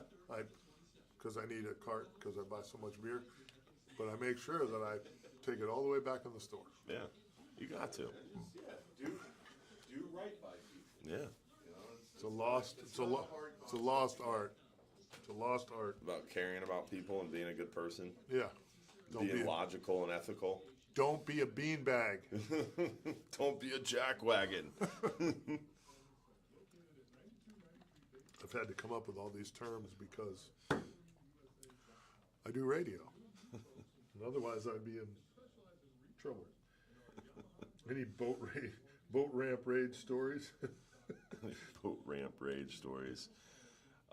Because I need a cart because I buy so much beer. But I make sure that I take it all the way back in the store. Yeah. You got to. Do right by people. Yeah. It's a lost art. It's a lost art. About caring about people and being a good person. Yeah. Being logical and ethical. Don't be a beanbag. Don't be a jackwagon. I've had to come up with all these terms because I do radio. And otherwise I'd be in trouble. Any boat ramp rage stories? Boat ramp rage stories.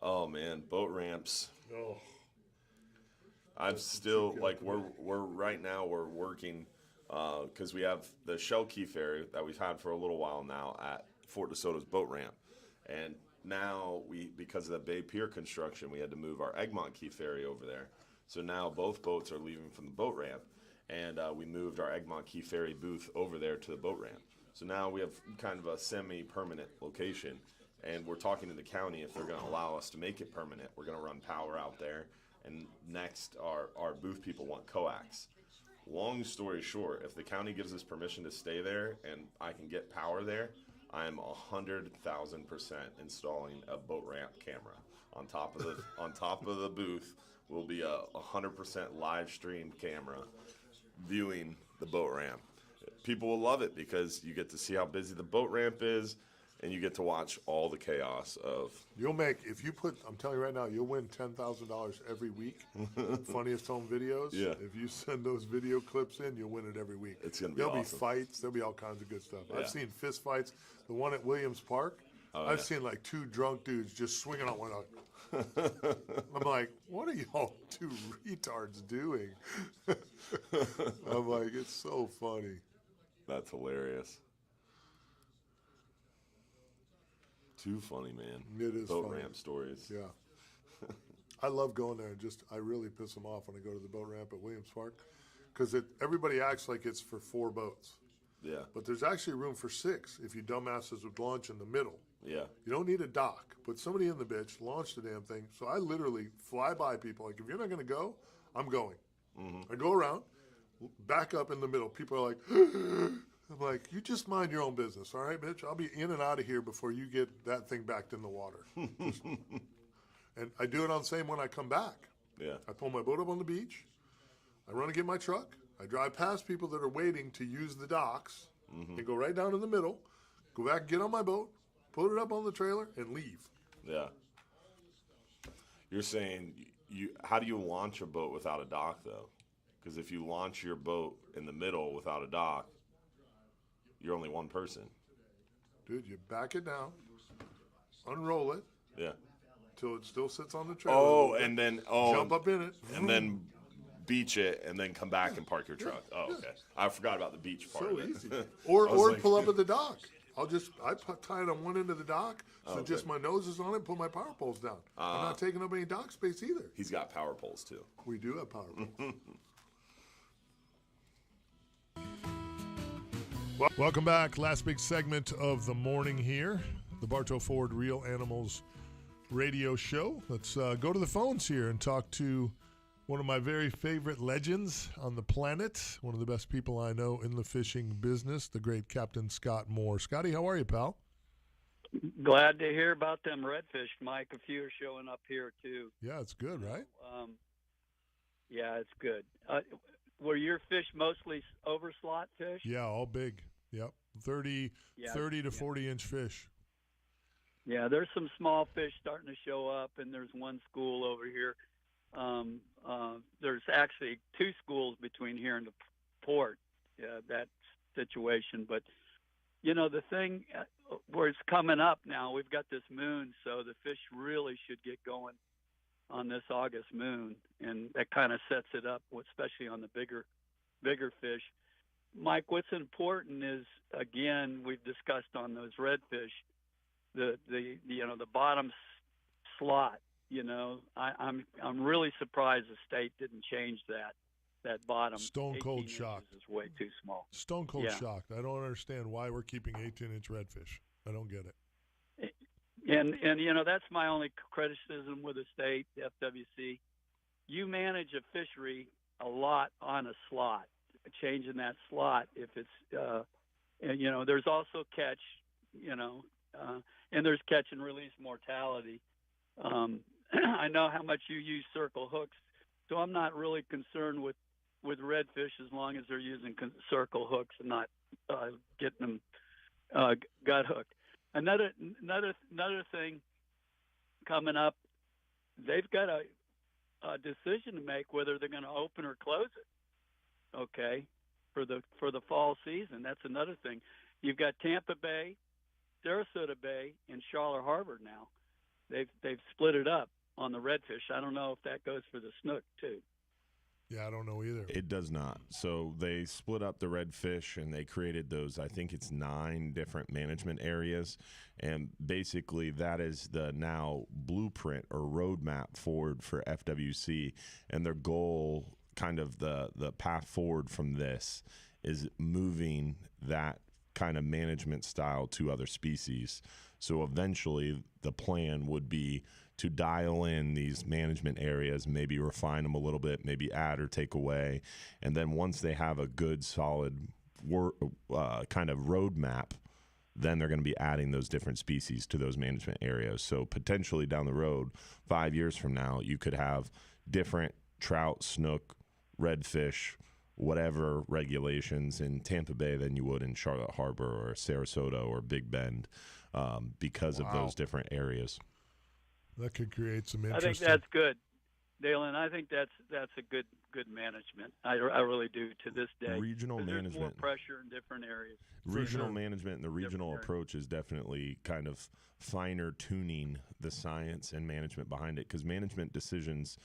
Oh man, boat ramps. Oh. I'm still like we're right now we're working because we have the Shell Key Ferry that we've had for a little while now at Fort DeSoto's boat ramp, and now because of the Bay Pier construction we had to move our Egmont Key Ferry over there. So now both boats are leaving from the boat ramp, and we moved our Egmont Key Ferry booth over there to the boat ramp. So now we have kind of a semi-permanent location, and we're talking to the county if they're going to allow us to make it permanent. We're going to run power out there, and next our booth people want coax. Long story short, if the county gives us permission to stay there and I can get power there, I'm 100,000% installing a boat ramp camera on top of the booth. Will be a 100% live streamed camera viewing the boat ramp. People will love it because you get to see how busy the boat ramp is, and you get to watch all the chaos of. You'll make, if you put, I'm telling you right now, you'll win $10,000 every week. Funniest home videos. Yeah. If you send those video clips in, you'll win it every week. It's gonna be There'll awesome. be fights. There'll be all kinds of good stuff. Yeah. I've seen fist fights. The one at Williams Park. I've seen like two drunk dudes just swinging on one another. I'm like, what are y'all two retards doing? I'm like, it's so funny. That's hilarious. Too funny, man. It is boat funny. ramp stories. Yeah. I love going there, and I really piss them off when I go to the boat ramp at Williams Park because everybody acts like it's for 4 boats. Yeah. But there's actually room for 6 if you dumbasses would launch in the middle. Yeah. You don't need a dock. Put somebody in the bitch, launch the damn thing. So I literally fly by people. Like, if you're not going to go, I'm going. I go around, back up in the middle. People are like, I'm like, you just mind your own business, all right, bitch? I'll be in and out of here before you get that thing backed in the water. And I do it on the same when I come back. Yeah. I pull my boat up on the beach. I run and get my truck. I drive past people that are waiting to use the docks and go right down in the middle, go back, get on my boat, put it up on the trailer, and leave. Yeah. You're saying how do you launch a boat without a dock, though? Because if you launch your boat in the middle without a dock, you're only one person. Dude, you back it down, unroll it. Yeah. Till it still sits on the trailer. Oh, and then jump up in it. And then beach it and then come back and park your truck. Oh, okay. I forgot about the beach part. So of it. easy. Or like, pull up at the dock. I tie it on one end of the dock, so okay. just my nose is on it, put my power poles down. I'm not taking up any dock space either. He's got power poles too. We do have power poles. Welcome back. Last big segment of the morning here. The Bartow Ford Real Animals radio show. Let's go to the phones here and talk to one of my very favorite legends on the planet, one of the best people I know in the fishing business, the great Captain Scott Moore. Scotty, how are you, pal? Glad to hear about them redfish, Mike. A few are showing up here, too. Yeah, it's good, right? Yeah, it's good. Were your fish mostly overslot fish? Yeah, all big. Yep, 30 to 40-inch fish. Yeah, there's some small fish starting to show up, and there's one school over here. There's actually 2 schools between here and the port, that situation. But, you know, the thing where it's coming up now, we've got this moon, so the fish really should get going on this August moon, and that kind of sets it up, especially on the bigger fish. Mike, what's important is, again, we've discussed on those redfish, the bottom slot. You know, I'm really surprised the state didn't change that bottom. Stone cold shocked. Is way too small. Stone cold shocked. I don't understand why we're keeping 18-inch redfish. I don't get it. And you know, that's my only criticism with the state, the FWC. You manage a fishery a lot on a slot. Changing that slot if it's and you know, there's also catch, you know, and there's catch and release mortality. I know how much you use circle hooks, so I'm not really concerned with redfish as long as they're using circle hooks and not getting them gut hooked. Another thing coming up, they've got a decision to make whether they're going to open or close it. Okay, for the fall season. That's another thing. You've got Tampa Bay, Sarasota Bay, and Charlotte Harbor now. They've split it up on the redfish. I don't know if that goes for the snook too. Yeah, I don't know either. It does not. So they split up the redfish and they created those, I think it's 9 different management areas. And basically that is the now blueprint or roadmap forward for FWC. And their goal, kind of the path forward from this, is moving that kind of management style to other species. So eventually the plan would be to dial in these management areas, maybe refine them a little bit, maybe add or take away. And then once they have a good, solid kind of roadmap, then they're going to be adding those different species to those management areas. So potentially down the road, 5 years from now, you could have different trout, snook, redfish, whatever regulations in Tampa Bay than you would in Charlotte Harbor or Sarasota or Big Bend, because of those different areas. That could create some I interesting. think that's good, Dalen. I think that's a good management. I really do to this day. Regional management. There's more pressure in different areas. Regional management and the regional approach is definitely kind of finer tuning the science and management behind it, because management decisions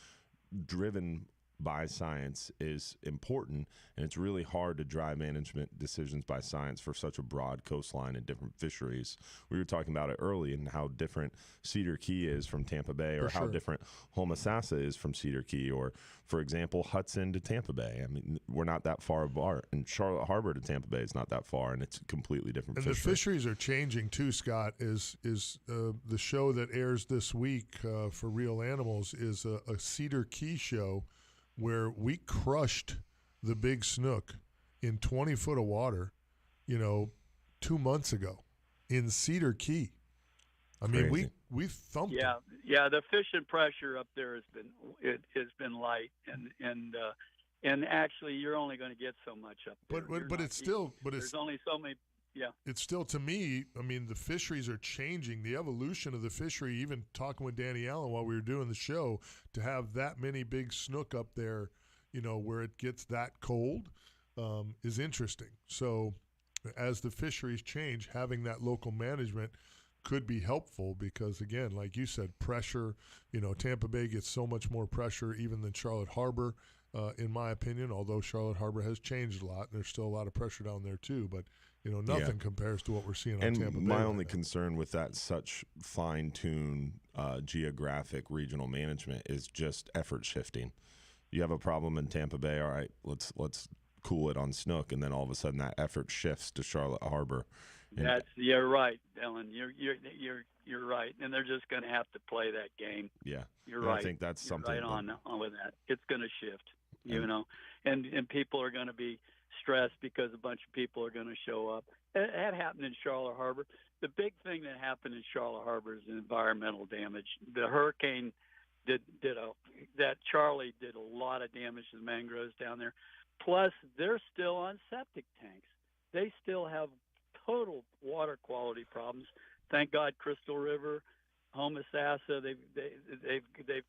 driven by science is important, and it's really hard to drive management decisions by science for such a broad coastline and different fisheries. We were talking about it early and how different Cedar Key is from Tampa Bay, or how different Homosassa is from Cedar Key, or, for example, Hudson to Tampa Bay. I mean, we're not that far apart, and Charlotte Harbor to Tampa Bay is not that far, and it's a completely different And fishery. the fisheries are changing too, Scott. Is the show that airs this week for Real Animals is a Cedar Key show where we crushed the big snook in 20 foot of water, 2 months ago in Cedar Key. I mean, we thumped them. Yeah. The fishing pressure up there has been light, and actually you're only going to get so much up there. There's only so many. Yeah. It's still, to me, I mean, the fisheries are changing. The evolution of the fishery, even talking with Danny Allen while we were doing the show, to have that many big snook up there, where it gets that cold, is interesting. So as the fisheries change, having that local management could be helpful because, again, like you said, pressure, Tampa Bay gets so much more pressure even than Charlotte Harbor, in my opinion, although Charlotte Harbor has changed a lot. And there's still a lot of pressure down there too, but nothing compares to what we're seeing on Tampa Bay. And my only concern with that such fine-tuned geographic regional management is just effort shifting. You have a problem in Tampa Bay, all right, let's cool it on snook, and then all of a sudden that effort shifts to Charlotte Harbor. You're right, Ellen. You're right, and they're just going to have to play that game. Yeah, you're right. I think that's something. Right on with that. It's going to shift, and people are going to be stressed because a bunch of people are going to show up. That happened in Charlotte Harbor. The big thing that happened in Charlotte Harbor is environmental damage. The hurricane that Charlie did a lot of damage to the mangroves down there. Plus, they're still on septic tanks. They still have total water quality problems. Thank God, Crystal River, Homosassa, they've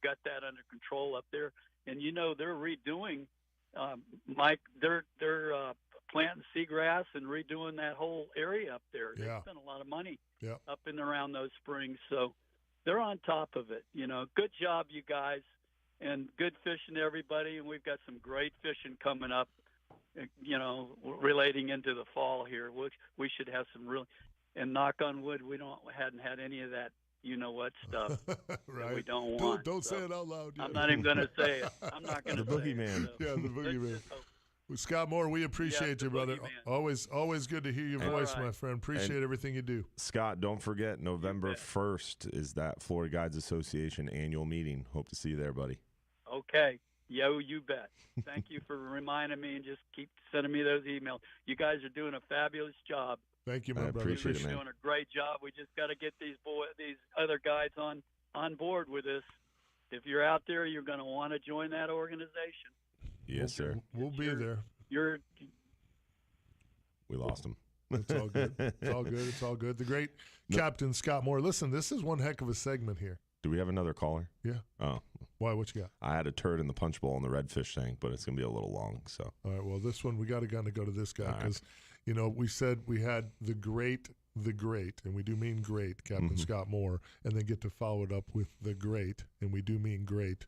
got that under control up there. And they're redoing. Mike, they're planting seagrass and redoing that whole area up there. They spent a lot of money up and around those springs, so they're on top of it. Good job, you guys, and good fishing, everybody. And we've got some great fishing coming up. Relating into the fall here, which we should have some really. And knock on wood, we hadn't had any of that. What stuff right. that we don't want. Don't say it out loud. I'm not even going to say it. I'm not going to say boogeyman. it. So. Yeah, the boogeyman. Well, Scott Moore, we appreciate you, brother. Always good to hear your voice, my friend. Appreciate everything you do. Scott, don't forget, November 1st is that Florida Guides Association annual meeting. Hope to see you there, buddy. Okay. You bet. Thank you for reminding me, and just keep sending me those emails. You guys are doing a fabulous job. Thank you, my brother. Appreciate it, man. You're doing a great job. We just got to get these other guys on board with this. If you're out there, you're going to want to join that organization. Yes, sir. We'll be there. We lost him. It's all good. It's all good. The great Captain Scott Moore. Listen, this is one heck of a segment here. Do we have another caller? Yeah. Oh. Why? What you got? I had a turd in the punch bowl in the redfish tank, but it's going to be a little long. So. All right. Well, this one we got to kind of go to this guy because, we said we had the great, and we do mean great, Captain Scott Moore, and then get to follow it up with the great, and we do mean great,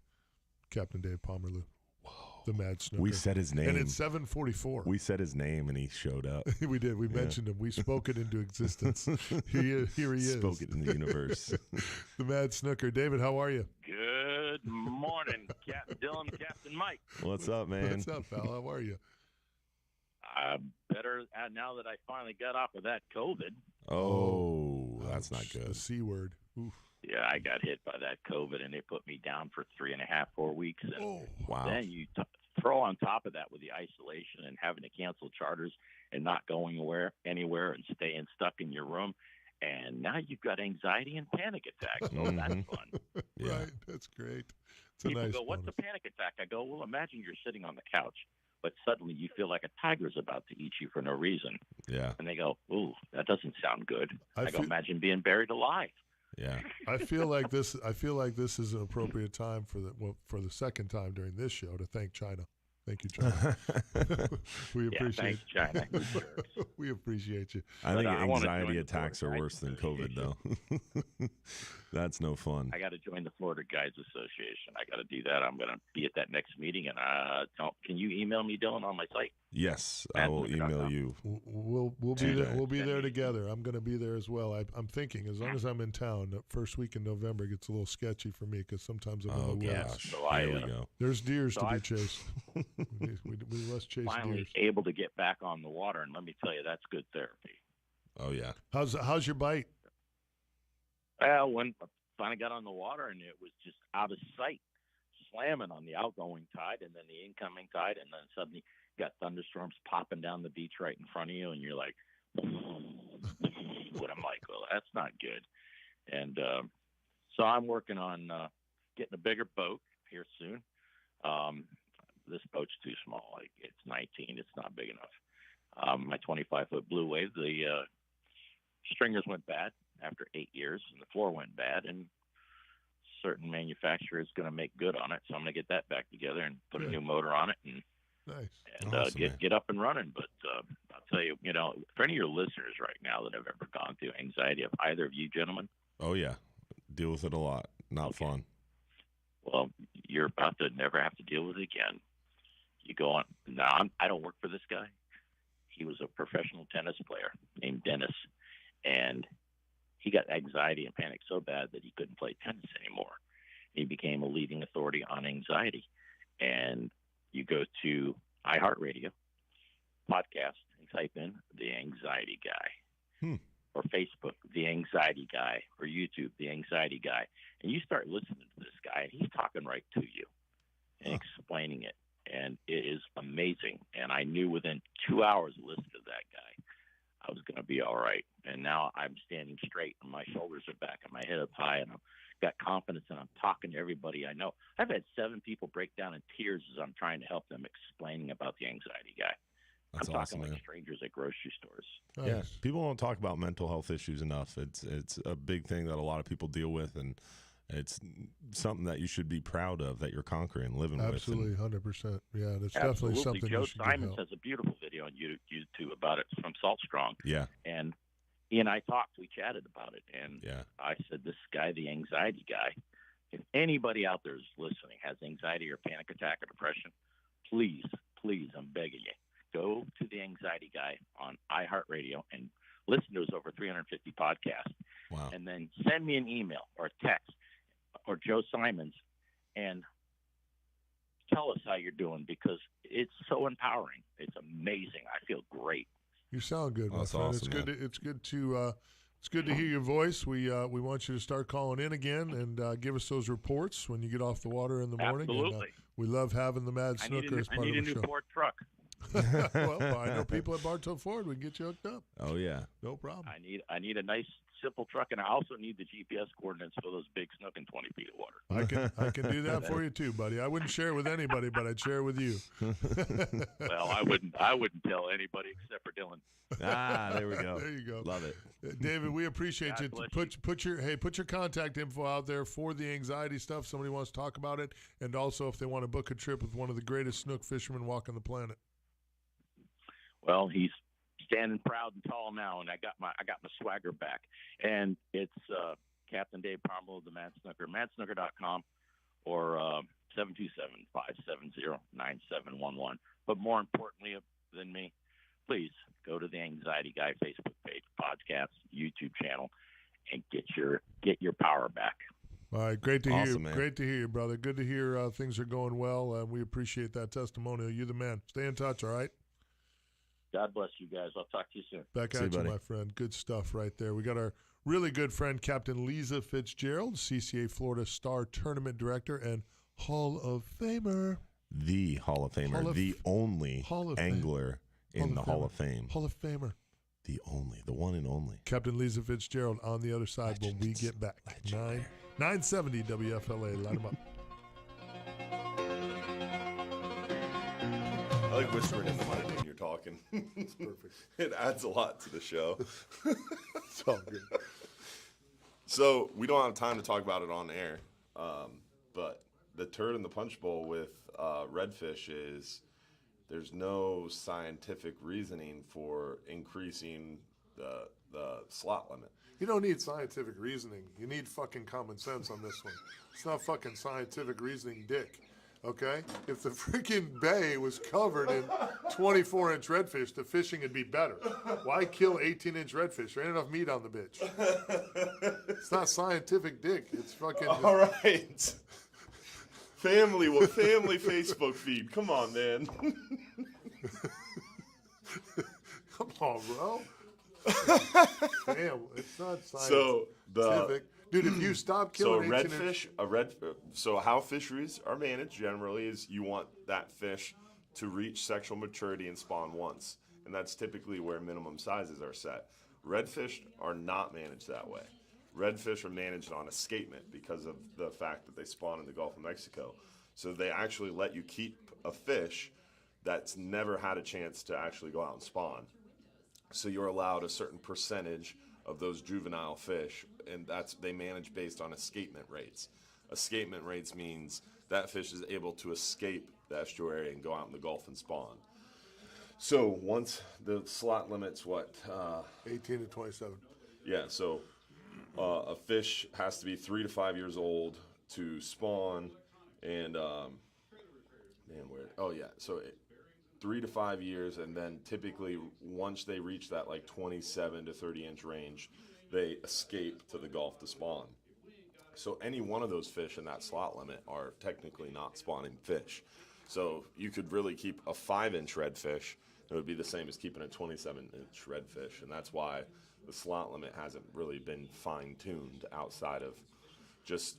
Captain Dave Pomerleau. The Mad Snooker. We said his name. And it's 7:44. We said his name, and he showed up. We did. We mentioned him. We spoke it into existence. Here he is. Spoke it in the universe. The Mad Snooker. David, how are you? Good morning, Dylan, Captain Mike. What's up, man? What's up, pal? How are you? Better now that I finally got off of that COVID. Oh, that's not good. The C word. Oof. Yeah, I got hit by that COVID, and they put me down for 3.5, 4 weeks. And wow. Then you throw on top of that with the isolation and having to cancel charters and not going anywhere and staying stuck in your room. And now you've got anxiety and panic attacks. So that's fun. Yeah. Right. That's great. It's a People nice go, what's bonus. a panic attack? I go, well, imagine you're sitting on the couch, but suddenly you feel like a tiger's about to eat you for no reason. Yeah. And they go, ooh, that doesn't sound good. I go, feel- imagine being buried alive. Yeah. I feel like this is an appropriate time for the second time during this show to thank China. Thank you, China. We appreciate China. We appreciate you. I think anxiety attacks are worse than COVID, though. That's no fun. I got to join the Florida Guides Association. I got to do that. I'm going to be at that next meeting. And can you email me, Dylan, on my site? Yes, I will email you. We'll be there. We'll be there together. I'm going to be there as well. I'm thinking as long as I'm in town. The first week in November gets a little sketchy for me because sometimes I'm in the woods. So Here we go. There's deers to be chased. we must chase finally deers. Able to get back on the water, and let me tell you, that's good therapy. Oh yeah. How's your bite? Well, when I finally got on the water, and it was just out of sight, slamming on the outgoing tide, and then the incoming tide, and then suddenly you got thunderstorms popping down the beach right in front of you, and you're like, what I'm like, well, that's not good. And so I'm working on getting a bigger boat here soon. This boat's too small. Like, it's 19. It's not big enough. My 25-foot Blue Wave, the stringers went bad after 8 years, and the floor went bad, and certain manufacturer is going to make good on it. So I'm going to get that back together and put a new motor on it and awesome, get up and running. But I'll tell you, for any of your listeners right now that have ever gone through anxiety, of either of you gentlemen. Oh yeah, deal with it a lot. Not fun. Well, you're about to never have to deal with it again. You go on. Now, I don't work for this guy. He was a professional tennis player named Dennis, and he got anxiety and panic so bad that he couldn't play tennis anymore. He became a leading authority on anxiety. And you go to iHeartRadio podcast and type in The Anxiety Guy, or Facebook, The Anxiety Guy, or YouTube, The Anxiety Guy. And you start listening to this guy, and he's talking right to you and explaining it. And it is amazing. And I knew within 2 hours of listening to that guy, I was going to be all right. And now I'm standing straight, and my shoulders are back, and my head up high, and I've got confidence, and I'm talking to everybody I know. I've had 7 people break down in tears as I'm trying to help them explaining about the anxiety guy. That's I'm awesome, talking man. like strangers at grocery stores. Yeah, people don't talk about mental health issues enough. It's a big thing that a lot of people deal with, and it's something that you should be proud of that you're conquering, living Absolutely, with. Absolutely, 100%. Yeah, that's Absolutely. definitely something Joe you should Simons get help. has a beautiful video on YouTube about it from Salt Strong. Yeah. And he and I talked. We chatted about it. And I said, this guy, the anxiety guy, if anybody out there is listening has anxiety or panic attack or depression, please, I'm begging you, go to the anxiety guy on iHeartRadio and listen to his over 350 podcasts. Wow. And then send me an email or a text or Joe Simons and tell us how you're doing, because it's so empowering. It's amazing. I feel great. You sound good, my That's friend. awesome, It's good to hear your voice. We want you to start calling in again and give us those reports when you get off the water in the morning. Absolutely. And, we love having the Mad Snooker as part of the show. I need a new Ford truck. Well, I know people at Bartow Ford. We can get you hooked up. Oh yeah. No problem. I need a nice simple truck, and I also need the GPS coordinates for those big snook in 20 feet of water. I can do that for you too, buddy. I wouldn't share it with anybody, but I'd share it with you. Well, I wouldn't tell anybody except for Dylan. There we go. There you go. Love it. David, we appreciate God you. bless Put your contact info out there for the anxiety stuff. Somebody wants to talk about it, and also if they want to book a trip with one of the greatest snook fishermen walking the planet. Well, he's standing proud and tall now, and I got my swagger back. And it's Captain Dave Pomerleau, the Mad Snooker, madsnooker.com, or 727-570-9711. But more importantly than me, please go to the Anxiety Guy Facebook page, podcast, YouTube channel, and get your power back. All right, great to hear you. Man. Great to hear you, brother. Good to hear things are going well. We appreciate that testimonial. You're the man. Stay in touch, all right? God bless you guys. I'll talk to you soon. Back at you, my friend. Good stuff right there. We got our really good friend, Captain Lisa Fitzgerald, CCA Florida Star Tournament Director and Hall of Famer. The Hall of Famer. The only angler in the Hall of Fame. Hall of Famer. The one and only. Captain Lisa Fitzgerald on the other side when we get back. 970 WFLA. Light them up. I like whispering in the mic when you're talking. It's perfect. It adds a lot to the show. It's all good. So we don't have time to talk about it on air, but the turd in the punch bowl with redfish is there's no scientific reasoning for increasing the slot limit. You don't need scientific reasoning. You need fucking common sense on this one. It's not fucking scientific reasoning, dick. Okay? If the freaking bay was covered in 24-inch redfish, the fishing would be better. Why kill 18-inch redfish? There ain't enough meat on the bitch. It's not scientific, dick. It's fucking... All right. Family Facebook feed. Come on, man. Come on, bro. Damn, it's not scientific. So dude, if you stop killing so how fisheries are managed generally is you want that fish to reach sexual maturity and spawn once, and that's typically where minimum sizes are set. Redfish are not managed that way. Redfish are managed on escapement because of the fact that they spawn in the Gulf of Mexico. So they actually let you keep a fish that's never had a chance to actually go out and spawn. So you're allowed a certain percentage of those juvenile fish, and they manage based on escapement rates. Escapement rates means that fish is able to escape the estuary and go out in the Gulf and spawn. So once the slot limit's 18 to 27. Yeah, so a fish has to be 3 to 5 years old to spawn, and 3 to 5 years, and then typically once they reach that 27 to 30 inch range, they escape to the Gulf to spawn. So any one of those fish in that slot limit are technically not spawning fish. So you could really keep a 5-inch redfish. It would be the same as keeping a 27-inch redfish, and that's why the slot limit hasn't really been fine-tuned outside of just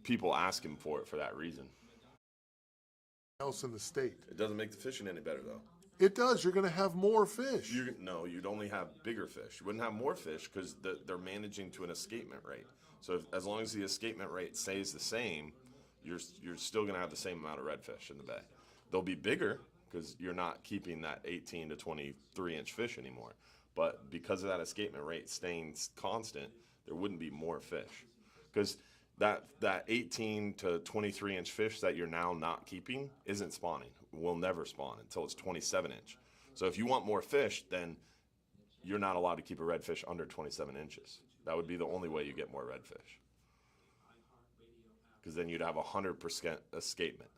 people asking for it for that reason. Else in the state. It doesn't make the fishing any better, though. It does. You're going to have more fish. You'd only have bigger fish. You wouldn't have more fish because they're managing to an escapement rate. So as long as the escapement rate stays the same, you're still going to have the same amount of redfish in the bay. They'll be bigger because you're not keeping that 18 to 23-inch fish anymore. But because of that escapement rate staying constant, there wouldn't be more fish. Because that 18 to 23-inch fish that you're now not keeping isn't spawning. Will never spawn until it's 27-inch. So if you want more fish, then you're not allowed to keep a redfish under 27 inches. That would be the only way you get more redfish. Because then you'd have 100% escapement.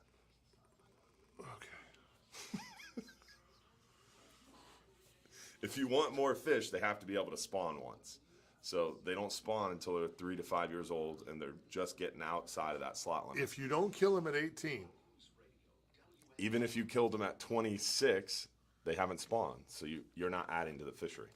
Okay. If you want more fish, they have to be able to spawn once. So they don't spawn until they're 3 to 5 years old, and they're just getting outside of that slot limit. If you don't kill them at 18. Even if you killed them at 26, they haven't spawned. So you're not adding to the fishery.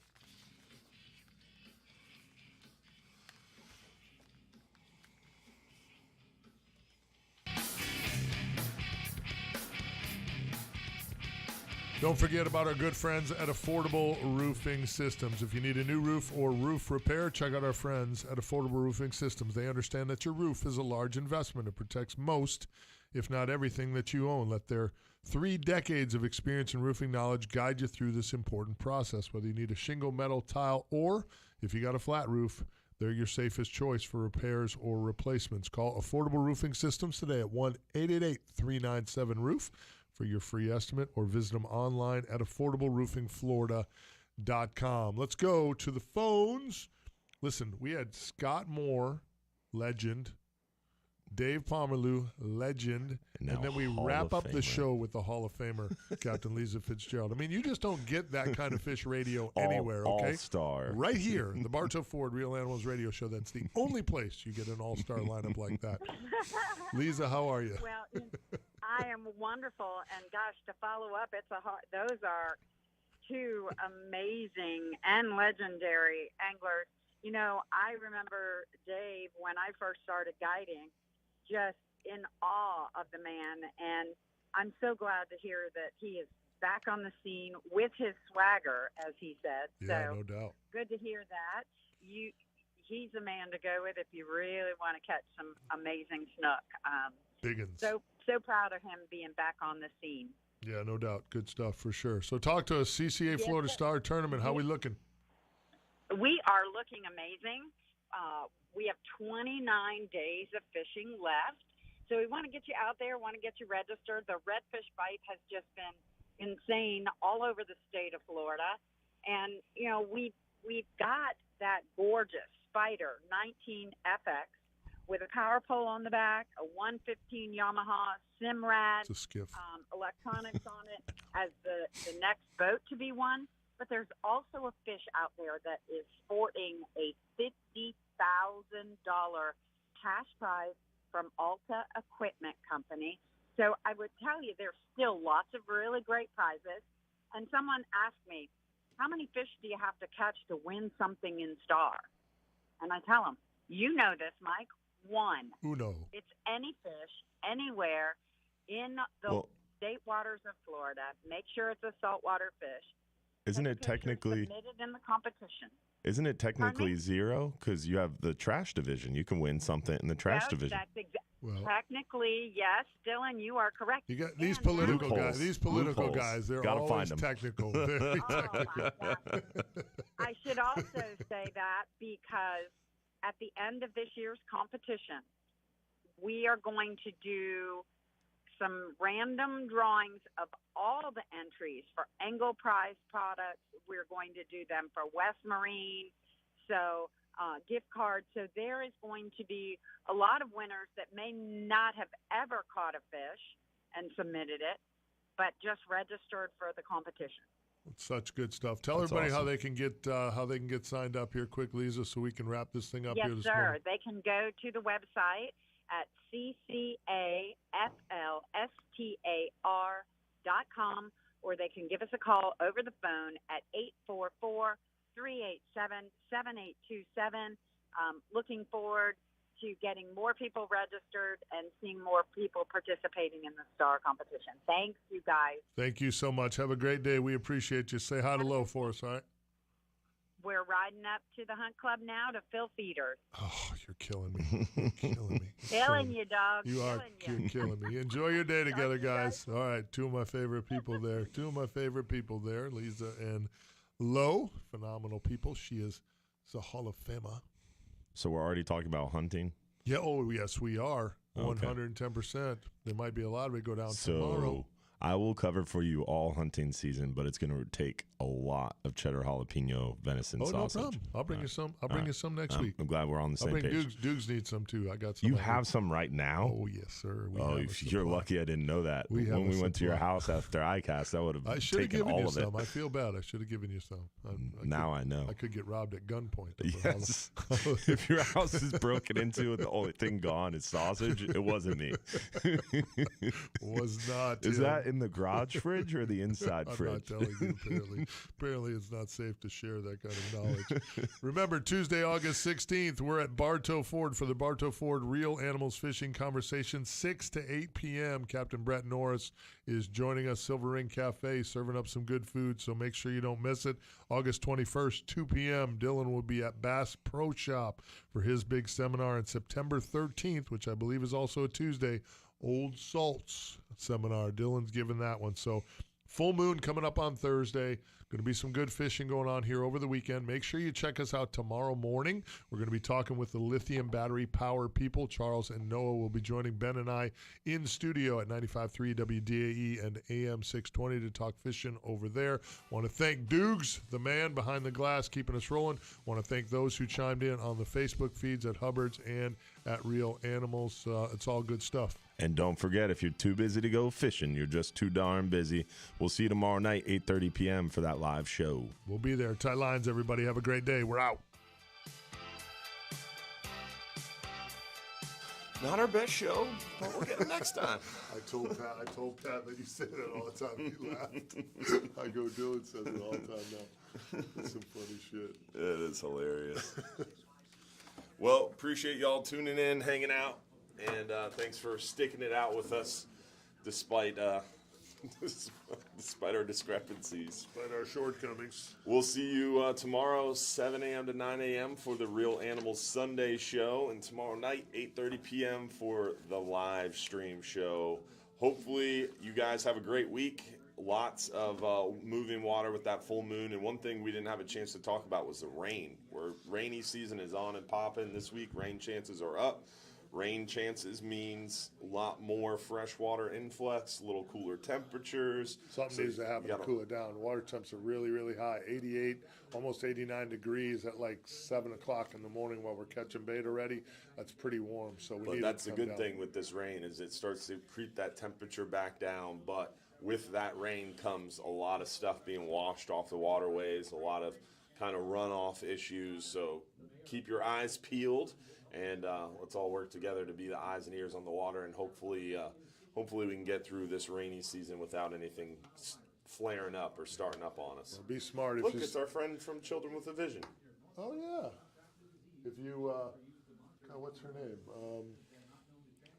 Don't forget about our good friends at Affordable Roofing Systems. If you need a new roof or roof repair, check out our friends at Affordable Roofing Systems. They understand that your roof is a large investment. It protects most, if not everything, that you own. Let their 3 decades of experience and roofing knowledge guide you through this important process. Whether you need a shingle, metal, tile, or if you got a flat roof, they're your safest choice for repairs or replacements. Call Affordable Roofing Systems today at 1-888-397-ROOF for your free estimate, or visit them online at affordableroofingflorida.com. Let's go to the phones. Listen, we had Scott Moore, legend, Dave Pomerleau, legend, and then we wrap up the show with the Hall of Famer, Captain Lisa Fitzgerald. I mean, you just don't get that kind of fish radio anywhere, okay? All-star. Right here, the Bartow Ford Real Animals radio show. That's the only place you get an all-star lineup like that. Lisa, how are you? Well, I am wonderful, and gosh, to follow up, those are 2 amazing and legendary anglers. You know, I remember Dave when I first started guiding, just in awe of the man, and I'm so glad to hear that he is back on the scene with his swagger, as he said. Yeah, so no doubt. Good to hear that. He's a man to go with if you really want to catch some amazing snook. Biggins. So proud of him being back on the scene. Yeah, no doubt. Good stuff for sure. So talk to us, CCA Florida Star Tournament. How we looking? We are looking amazing. We have 29 days of fishing left. So we want to get you out there, want to get you registered. The redfish bite has just been insane all over the state of Florida. And, you know, we've got that gorgeous Spider 19FX with a power pole on the back, a 115 Yamaha Simrad. It's a skiff. Electronics on it as the next boat to be won. But there's also a fish out there that is sporting a $50,000 cash prize from Alta Equipment Company. So I would tell you there's still lots of really great prizes. And someone asked me, how many fish do you have to catch to win something in Star? And I tell them, you know this, Mike, 1. Uno. It's any fish, anywhere in the state waters of Florida. Make sure it's a saltwater fish. Isn't it technically submitted in the competition? Isn't it technically 0? Because you have the trash division. You can win something in the trash division. That's technically, yes, Dylan, you are correct. You got these political guys. These political guys, they're Gotta always find 'em. technical. Very technical. I should also say that because at the end of this year's competition, we are going to do some random drawings of all the entries for Engel Prize products. We're going to do them for West Marine, so gift cards. So there is going to be a lot of winners that may not have ever caught a fish and submitted it, but just registered for the competition. Such good stuff. Tell everybody how they can get signed up here quick, Lisa, so we can wrap this thing up here this morning. They can go to the website at ccaflstar.com, or they can give us a call over the phone at 844-387-7827. Looking forward to getting more people registered and seeing more people participating in the Star competition. Thanks, you guys. Thank you so much. Have a great day. We appreciate you. Say hi to Lo for us, all right? We're riding up to the Hunt Club now to fill feeders. Oh, you're killing me. You're killing me. Killing you, dog. You're killing me. Enjoy your day together, guys. All right, 2 of my favorite people there. Lisa and Lo. Phenomenal people. She is a Hall of Famer. So we're already talking about hunting? Yeah, oh, yes, we are. Okay. 110%. There might be a lot of it go down tomorrow. I will cover for you all hunting season, but it's going to take a lot of cheddar jalapeno venison sausage. No problem. I'll bring you some. I'll bring you some next week. I'm glad we're on the same page. Dukes need some too. I got some. You have some right now? Oh, yes, sir. You're lucky I didn't know that. When we went to your house after ICAST, that would have taken all of it. I feel bad. I should have given you some. I know. I could get robbed at gunpoint. Yes. If your house is broken into and the only thing gone is sausage, it wasn't me. Was not. Is that blame the garage fridge or the inside I'm fridge? not telling you, apparently it's not safe to share that kind of knowledge. Remember, Tuesday, August 16th, we're at Bartow Ford for the Bartow Ford Real Animals Fishing Conversation, 6 to 8 p.m. Captain Brett Norris is joining us, Silver Ring Cafe, serving up some good food, so make sure you don't miss it. August 21st, 2 p.m., Dylan will be at Bass Pro Shop for his big seminar. And September 13th, which I believe is also a Tuesday, Old Salts seminar. Dylan's giving that one. So full moon coming up on Thursday. Going to be some good fishing going on here over the weekend. Make sure you check us out tomorrow morning. We're going to be talking with the lithium battery power people. Charles and Noah will be joining Ben and I in studio at 95.3 WDAE and AM 620 to talk fishing over there. Want to thank Dukes, the man behind the glass, keeping us rolling. Want to thank those who chimed in on the Facebook feeds at Hubbard's and at Real Animals. It's all good stuff. And don't forget, if you're too busy to go fishing, you're just too darn busy. We'll see you tomorrow night, 8:30 p.m. for that live show. We'll be there. Tight lines, everybody. Have a great day. We're out. Not our best show, but we'll get it next time. I told Pat that you say that all the time. He laughed. I go, Dylan says it all the time now. It's some funny shit. It is hilarious. Well, appreciate y'all tuning in, hanging out, and thanks for sticking it out with us despite despite our discrepancies. Despite our shortcomings. We'll see you tomorrow, 7 a.m. to 9 a.m. for the Real Animals Sunday show, and tomorrow night, 8:30 p.m. for the live stream show. Hopefully, you guys have a great week. Lots of moving water with that full moon, and one thing we didn't have a chance to talk about was the rain. Where rainy season is on and popping this week, rain chances are up. Rain chances means a lot more freshwater influx, a little cooler temperatures. Something needs to happen to cool it down. Water temps are really, really high, 88, almost 89 degrees at like 7 o'clock in the morning while we're catching bait already. That's pretty warm, so we need that's it to the come good down. thing with this rain is it starts to creep that temperature back down, but with that rain comes a lot of stuff being washed off the waterways, a lot of kind of runoff issues, so keep your eyes peeled. And let's all work together to be the eyes and ears on the water, and hopefully we can get through this rainy season without anything flaring up or starting up on us. Well, be smart. Look, it's our friend from Children with a Vision. Oh, yeah. If you, God, what's her name?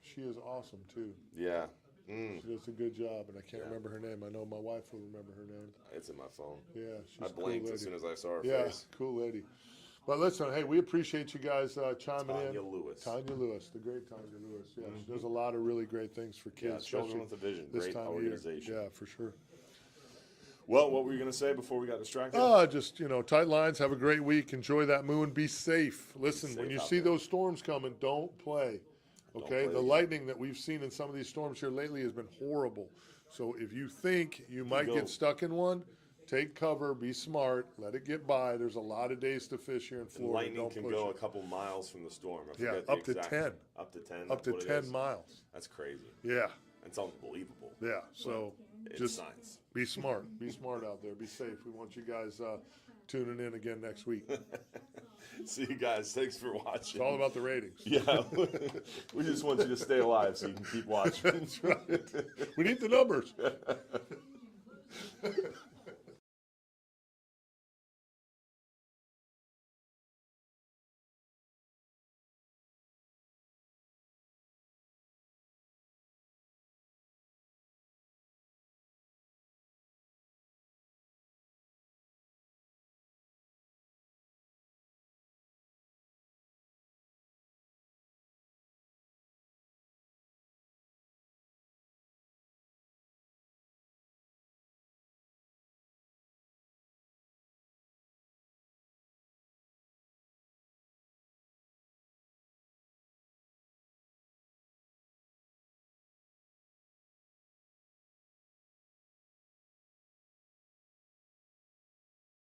She is awesome, too. Yeah. She does a good job, and I can't remember her name. I know my wife will remember her name. It's in my phone. Yeah, she's I a cool blinked lady. as soon as I saw her yeah, face. cool lady. But listen, hey, we appreciate you guys chiming in. Tanya Lewis, the great Tanya Lewis. Yeah, she does a lot of really great things for Yeah, kids. Children especially with a Vision, this great time of year. organization. Yeah, for sure. Well, what were you going to say before we got distracted? Just, tight lines. Have a great week. Enjoy that moon. Be safe. Listen, when you see those storms coming, don't play. Okay? The lightning that we've seen in some of these storms here lately has been horrible. So if you think you might get stuck in one, take cover, be smart, let it get by. There's a lot of days to fish here in Florida. Lightning can go a couple miles from the storm. I forget up the to exact- 10. Up to 10. Up to that's what 10 it is. miles. That's crazy. Yeah. That's unbelievable. Yeah. So It's just science. be smart. Be smart out there. Be safe. We want you guys tuning in again next week. See you guys. Thanks for watching. It's all about the ratings. Yeah. We just want you to stay alive so you can keep watching. That's right. We need the numbers.